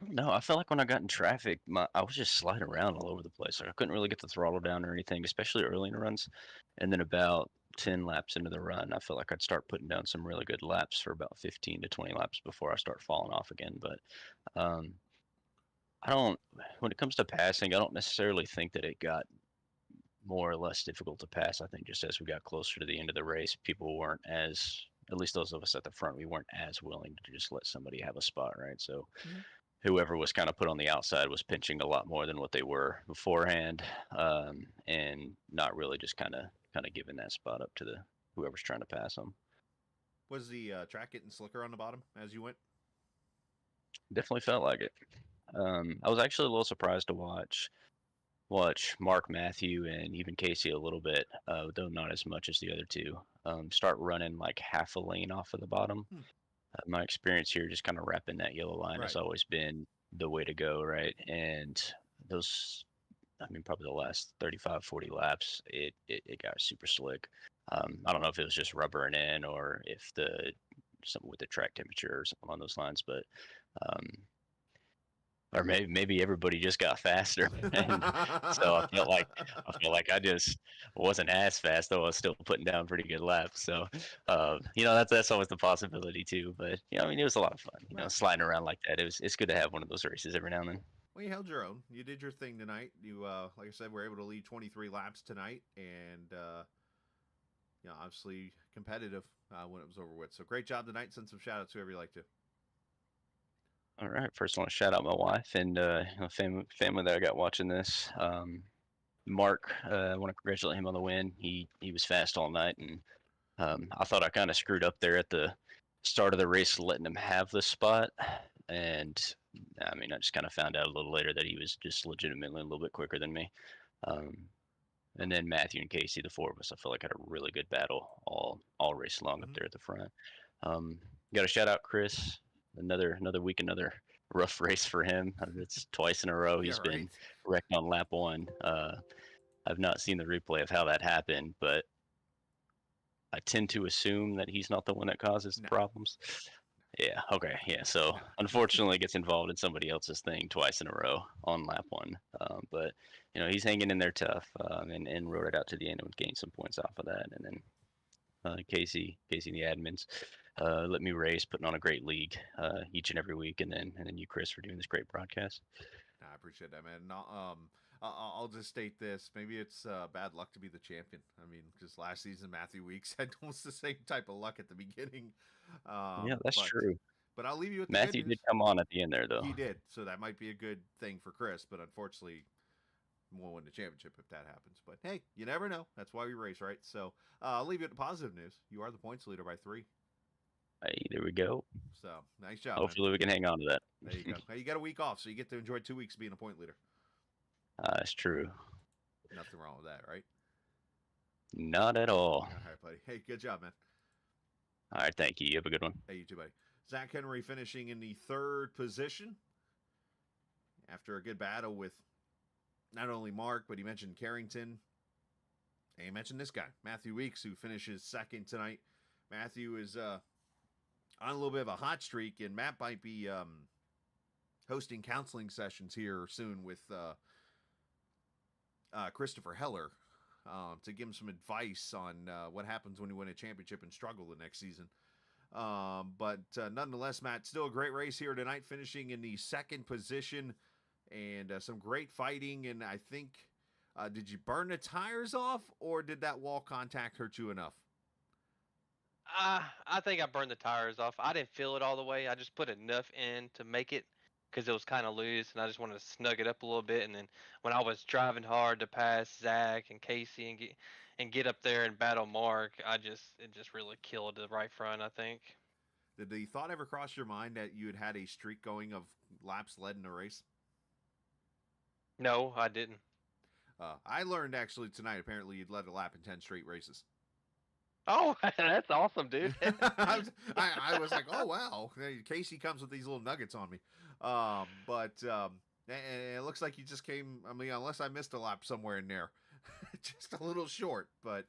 know. I felt like when I got in traffic, I was just sliding around all over the place. Like I couldn't really get the throttle down or anything, especially early in the runs. And then about 10 laps into the run, I felt like I'd start putting down some really good laps for about 15 to 20 laps before I start falling off again. But um, I don't, when it comes to passing, I don't necessarily think that it got more or less difficult to pass. I think just as we got closer to the end of the race, people weren't as, at least those of us at the front, we weren't as willing to just let somebody have a spot, right? So whoever was kind of put on the outside was pinching a lot more than what they were beforehand, and not really just kind of giving that spot up to the whoever's trying to pass them. Was the track getting slicker on the bottom as you went? Definitely felt like it. I was actually a little surprised to watch Mark, Matthew, and even Casey a little bit, though not as much as the other two, start running like half a lane off of the bottom. My experience here, just kind of wrapping that yellow line, has always been the way to go, right? And those, I mean, probably the last 35, 40 laps, it got super slick. I don't know if it was just rubbering in or if something with the track temperature or something along those lines, but or maybe everybody just got faster, and so I felt like I just wasn't as fast, though I was still putting down pretty good laps. So, that's always the possibility too. But I mean, it was a lot of fun, sliding around like that. It's good to have one of those races every now and then. Well, you held your own. You did your thing tonight. You, like I said, were able to lead 23 laps tonight, and obviously competitive when it was over with. So great job tonight. Send some shout outs to whoever you like to. All right. First, I want to shout out my wife and family that I got watching this. Mark, I want to congratulate him on the win. He was fast all night, and I thought I kind of screwed up there at the start of the race, letting him have the spot. And I mean, I just kind of found out a little later that he was just legitimately a little bit quicker than me. And then Matthew and Casey, the four of us, I feel like had a really good battle all race long up there at the front. Got to shout out Chris. Another week, another rough race for him. It's twice in a row he's been wrecked on lap one. I've not seen the replay of how that happened, but I tend to assume that he's not the one that causes the problems. Yeah. Okay. Yeah. So unfortunately, gets involved in somebody else's thing twice in a row on lap one. But he's hanging in there tough, and rode it out to the end and gained some points off of that. And then Casey and the admins let me race, putting on a great league each and every week, and then you, Chris, for doing this great broadcast. I appreciate that, man. I'll just state this: maybe it's bad luck to be the champion. I mean, because last season Matthew Weeks had almost the same type of luck at the beginning. Yeah, that's true. But I'll leave you with Matthew did come on at the end there, though. He did, so that might be a good thing for Chris. But unfortunately, won't win the championship if that happens. But hey, you never know. That's why we race, right? So I'll leave you with the positive news. You are the points leader by 3. Hey, there we go. So nice job. Hopefully, we can hang on to that. There you go. Hey, you got a week off, so you get to enjoy 2 weeks being a point leader. That's true. Nothing wrong with that, right? Not at all. All right, buddy. Hey, good job, man. All right, thank you. You have a good one. Hey, you too, buddy. Zach Henry finishing in the 3rd position after a good battle with not only Mark, but he mentioned Carrington. And he mentioned this guy, Matthew Weeks, who finishes 2nd tonight. Matthew is on a little bit of a hot streak, and Matt might be hosting counseling sessions here soon with Christopher Heller to give him some advice on what happens when you win a championship and struggle the next season. But nonetheless, Matt, still a great race here tonight, finishing in the 2nd position, and some great fighting. And I think, did you burn the tires off, or did that wall contact hurt you enough? I think I burned the tires off. I didn't feel it all the way. I just put enough in to make it because it was kind of loose, and I just wanted to snug it up a little bit. And then when I was driving hard to pass Zach and Casey and get up there and battle Mark, it just really killed the right front, I think. Did the thought ever cross your mind that you had a streak going of laps led in a race? No, I didn't. I learned actually tonight, apparently you'd led a lap in 10 straight races. Oh, that's awesome, dude. I was like, oh wow, Casey comes with these little nuggets on me. And it looks like you just came. I mean, unless I missed a lap somewhere in there, just a little short. But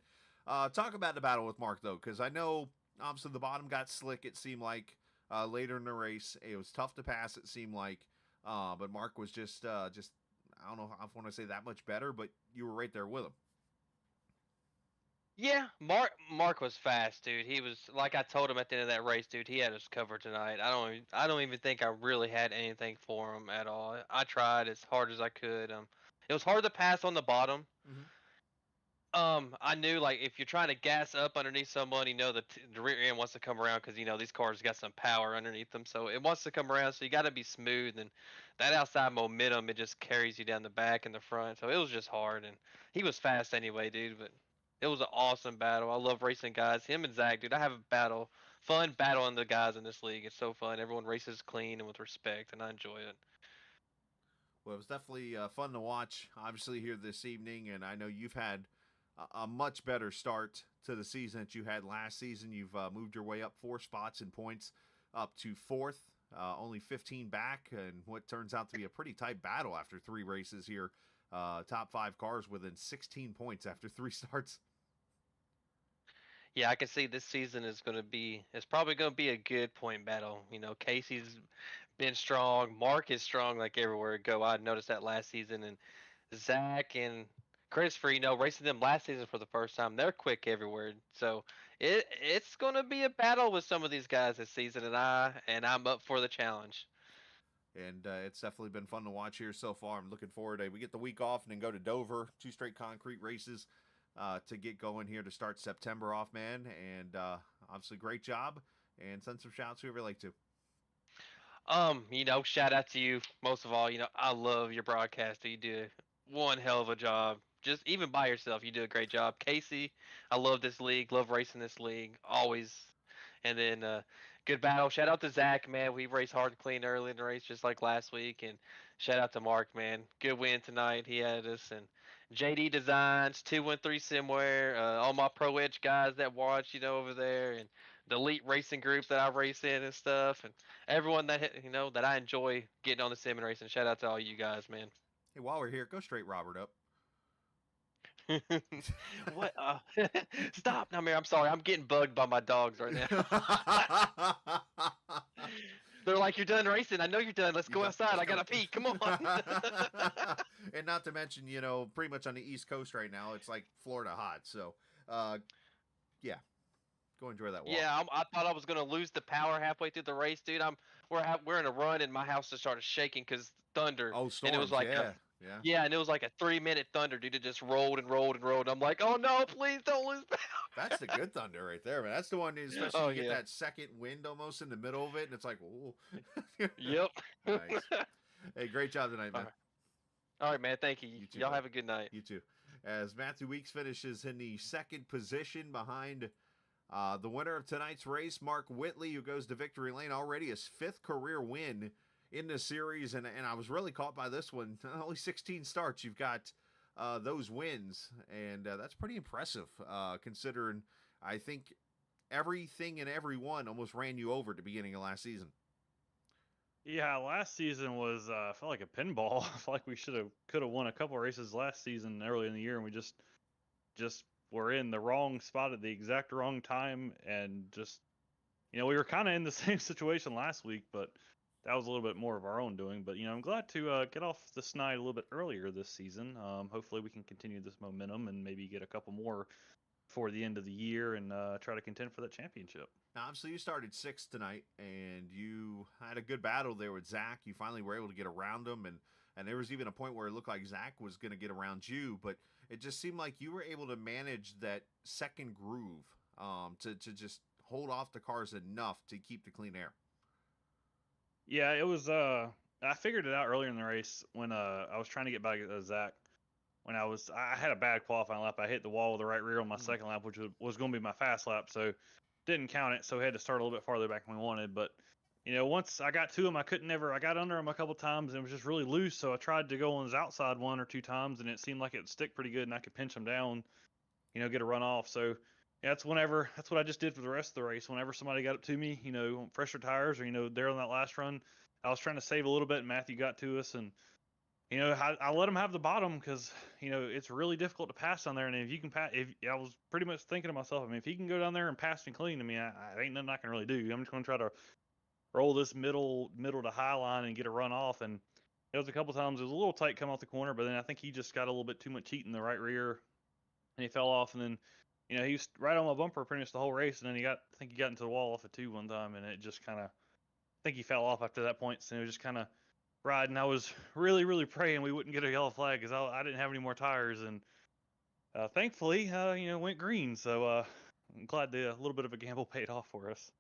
talk about the battle with Mark though, because I know obviously the bottom got slick. It seemed like later in the race, it was tough to pass. It seemed like, but Mark was just I don't know. I want to say that much better, but you were right there with him. Yeah, Mark was fast, dude. He was like I told him at the end of that race, dude. He had us covered tonight. I don't even think I really had anything for him at all. I tried as hard as I could. It was hard to pass on the bottom. Mm-hmm. I knew like if you're trying to gas up underneath someone, you know the rear end wants to come around because you know these cars got some power underneath them, so it wants to come around. So you got to be smooth, and that outside momentum it just carries you down the back and the front. So it was just hard, and he was fast anyway, dude. But it was an awesome battle. I love racing guys. Him and Zach, dude. I have a fun battling the guys in this league. It's so fun. Everyone races clean and with respect, and I enjoy it. Well, it was definitely fun to watch, obviously, here this evening, and I know you've had a much better start to the season that you had last season. You've moved your way up 4 spots in points up to 4th, only 15 back, and what turns out to be a pretty tight battle after 3 races here. Top 5 cars within 16 points after 3 starts. Yeah, I can see this season is going to be, it's probably going to be a good point battle. You know, Casey's been strong. Mark is strong like everywhere I go. I noticed that last season. And Zach and Christopher, you know, racing them last season for the first time, they're quick everywhere. So it's going to be a battle with some of these guys this season. And I'm up for the challenge. And it's definitely been fun to watch here so far. I'm looking forward to We get the week off and then go to Dover, 2 straight concrete races. To get going here to start September off, man. And obviously, great job. And send some shouts whoever like to. You know, shout out to you. Most of all, you know, I love your broadcaster. You do one hell of a job. Just even by yourself, you do a great job. Casey, I love this league. Love racing this league. Always. And then good battle. Shout out to Zach, man. We raced hard and clean early in the race, just like last week. And shout out to Mark, man. Good win tonight. He had us. And JD Designs, 213 Simware, all my Pro Edge guys that watch, you know, over there, and the elite racing group that I race in and stuff, and everyone that you know that I enjoy getting on the sim and racing. Shout out to all you guys, man. Hey, while we're here, go straight Robert up. What? Stop, Namir. I'm sorry. I'm getting bugged by my dogs right now. They're like, "You're done racing. I know you're done. Let's go outside. I gotta pee. Come on." And not to mention, you know, pretty much on the East Coast right now, it's like Florida hot. So, yeah, go enjoy that walk. Yeah, I thought I was gonna lose the power halfway through the race, dude. We're in a run, and my house just started shaking because thunder. Oh, storms. And it was like yeah. yeah, and it was like a 3-minute thunder, dude. It just rolled and rolled and rolled. I'm like, oh no, please don't lose power. That's the good thunder right there, man. That's the one, especially you get that second wind almost in the middle of it, and it's like, ooh. Yep. Nice. Hey, great job tonight, man. All right, man. Thank you. You too, Y'all bud. have a good night. You too. As Matthew Weeks finishes in the 2nd position behind the winner of tonight's race, Mark Whitley, who goes to victory lane, already his 5th career win in this series, and I was really caught by this one. Only 16 starts. You've got those wins, and that's pretty impressive considering I think everything and everyone almost ran you over at the beginning of last season. Yeah, last season was felt like a pinball. I feel like we could have won a couple of races last season early in the year, and we just were in the wrong spot at the exact wrong time, and just we were kind of in the same situation last week, but that was a little bit more of our own doing. But I'm glad to get off the snide a little bit earlier this season. Hopefully we can continue this momentum and maybe get a couple more for the end of the year and try to contend for that championship. Now, obviously, you started 6th tonight, and you had a good battle there with Zach. You finally were able to get around him, and there was even a point where it looked like Zach was going to get around you, but it just seemed like you were able to manage that second groove to just hold off the cars enough to keep the clean air. Yeah, it was. I figured it out earlier in the race when I was trying to get back at Zach. When I had a bad qualifying lap. I hit the wall with the right rear on my second lap, which was going to be my fast lap, so didn't count it. So we had to start a little bit farther back than we wanted. But once I got to him, I got under him a couple times, and it was just really loose. So I tried to go on his outside 1 or 2 times, and it seemed like it would stick pretty good, and I could pinch him down, get a run off. So that's what I just did for the rest of the race. Whenever somebody got up to me, fresher tires or, there on that last run, I was trying to save a little bit and Matthew got to us and, I let him have the bottom because, it's really difficult to pass down there. And if you can pass, I was pretty much thinking to myself, I mean, if he can go down there and pass me clean, I mean, I ain't nothing I can really do. I'm just going to try to roll this middle to high line and get a run off. And it was a couple times, it was a little tight coming off the corner, but then I think he just got a little bit too much heat in the right rear and he fell off. And then, he was right on my bumper pretty much the whole race. And then I think he got into the wall off of 2 one time and it just kind of, I think he fell off after that point. So it was just kind of riding. I was really, really praying we wouldn't get a yellow flag because I didn't have any more tires. And thankfully, went green. So I'm glad a little bit of a gamble paid off for us.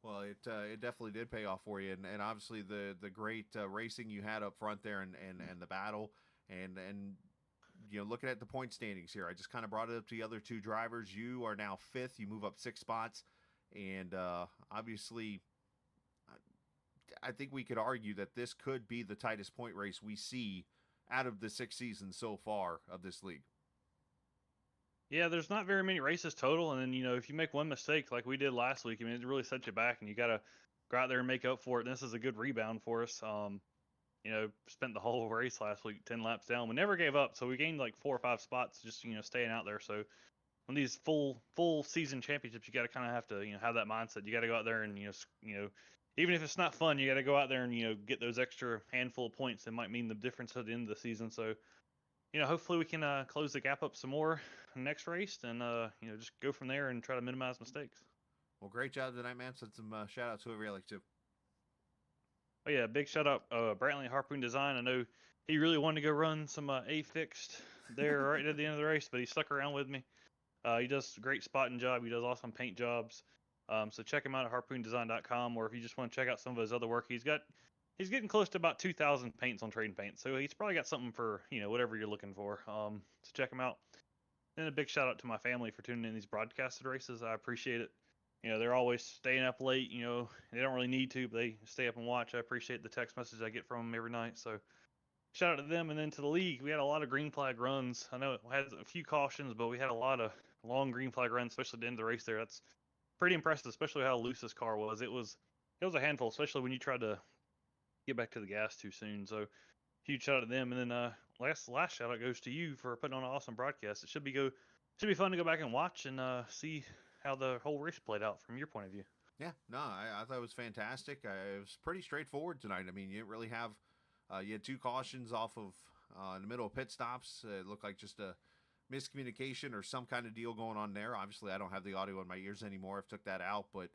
Well, it definitely did pay off for you, and obviously the great racing you had up front there, and the battle, and looking at the point standings here, I just kind of brought it up to the other 2 drivers. You are now 5th. You move up 6 spots, and obviously, I think we could argue that this could be the tightest point race we see out of the 6 seasons so far of this league. Yeah, there's not very many races total, and then if you make one mistake like we did last week, I mean, it really sets you back, and you got to go out there and make up for it. And this is a good rebound for us. Spent the whole race last week 10 laps down. We never gave up, so we gained like 4 or 5 spots just staying out there. So on these full season championships, you got to kind of have to have that mindset. You got to go out there and even if it's not fun, you got to go out there and get those extra handful of points that might mean the difference at the end of the season. So. Hopefully we can close the gap up some more next race and, just go from there and try to minimize mistakes. Well, great job tonight, man. Send some shout-outs to whoever you like to. Oh, yeah, big shout-out Brantley Harpoon Design. I know he really wanted to go run some A-fixed there right at the end of the race, but he stuck around with me. He does a great spotting job. He does awesome paint jobs. So check him out at harpoondesign.com, or if you just want to check out some of his other work, he's getting close to about 2,000 paints on Trading Paint, so he's probably got something for, whatever you're looking for. So check him out. And a big shout out to my family for tuning in these broadcasted races. I appreciate it. They're always staying up late. They don't really need to, but they stay up and watch. I appreciate the text message I get from them every night. So shout out to them. And then to the league, we had a lot of green flag runs. I know it had a few cautions, but we had a lot of long green flag runs, especially at the end of the race there. That's pretty impressive, especially how loose this car was. It was a handful, especially when you tried to get back to the gas too soon. So huge shout out to them. And then last shout out goes to you for putting on an awesome broadcast. It should be fun to go back and watch and see how the whole race played out from your point of view. Yeah, no, I thought it was fantastic. It was pretty straightforward tonight. I mean, you didn't really have you had 2 cautions off of in the middle of pit stops. It looked like just a miscommunication or some kind of deal going on there. Obviously, I don't have the audio in my ears anymore. I've took that out, but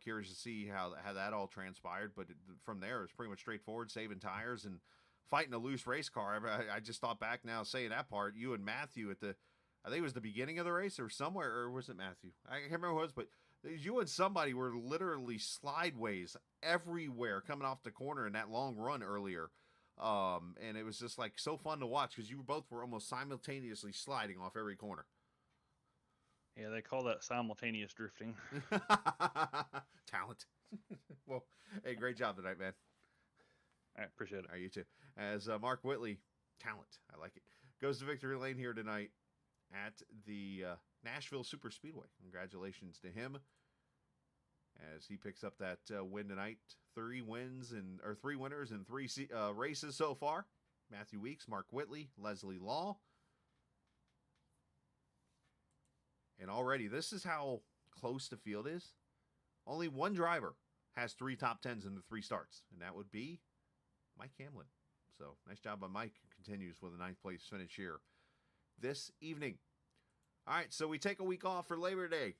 curious to see how that all transpired. But from there, it's pretty much straightforward, saving tires and fighting a loose race car. I just thought back now saying that part. You and Matthew I think it was the beginning of the race or somewhere, or was it Matthew? I can't remember who it was, but you and somebody were literally slideways everywhere coming off the corner in that long run earlier. And it was just like so fun to watch because you both were almost simultaneously sliding off every corner. Yeah, they call that simultaneous drifting. Talent. Well, hey, great job tonight, man. I appreciate it. All right, you too. As Mark Whitley, talent, I like it, goes to victory lane here tonight at the Nashville Superspeedway. Congratulations to him as he picks up that win tonight. 3 winners and 3 races so far. Matthew Weeks, Mark Whitley, Leslie Law. And already, this is how close the field is. Only one driver has 3 top 10s in the 3 starts, and that would be Mike Hamlin. So, nice job by Mike. Continues with a 9th place finish here this evening. All right, so we take a week off for Labor Day.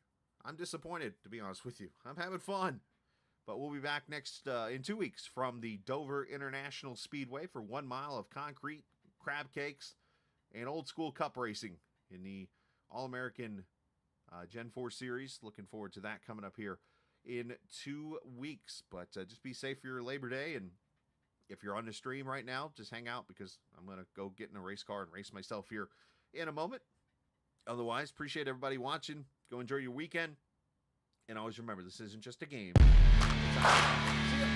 I'm disappointed, to be honest with you. I'm having fun. But we'll be back next in 2 weeks from the Dover International Speedway for 1 mile of concrete, crab cakes, and old school cup racing in the All-American Gen 4 Series. Looking forward to that coming up here in 2 weeks. But just be safe for your Labor Day. And if you're on the stream right now, just hang out because I'm going to go get in a race car and race myself here in a moment. Otherwise, appreciate everybody watching. Go enjoy your weekend. And always remember, this isn't just a game. See ya.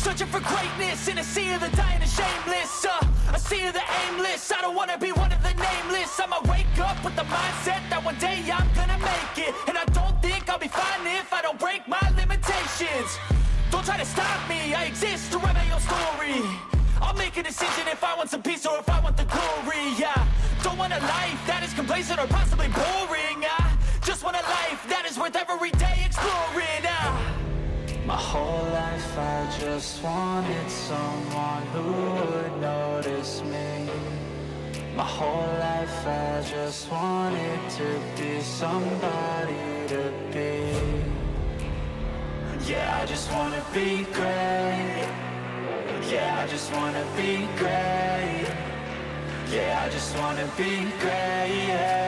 Searching for greatness in a sea of the dying and shameless, a sea of the aimless. I don't wanna be one of the nameless. I'ma wake up with the mindset that one day I'm gonna make it. And I don't think I'll be fine if I don't break my limitations. Don't try to stop me, I exist to write my own story. I'll make a decision if I want some peace or if I want the glory, yeah. Don't want a life that is complacent or possibly boring. I just want a life that is worth every day exploring. My whole life I just wanted someone who would notice me. My whole life I just wanted to be somebody to be. Yeah, I just wanna be great. Yeah, I just wanna be great. Yeah, I just wanna be great. Yeah.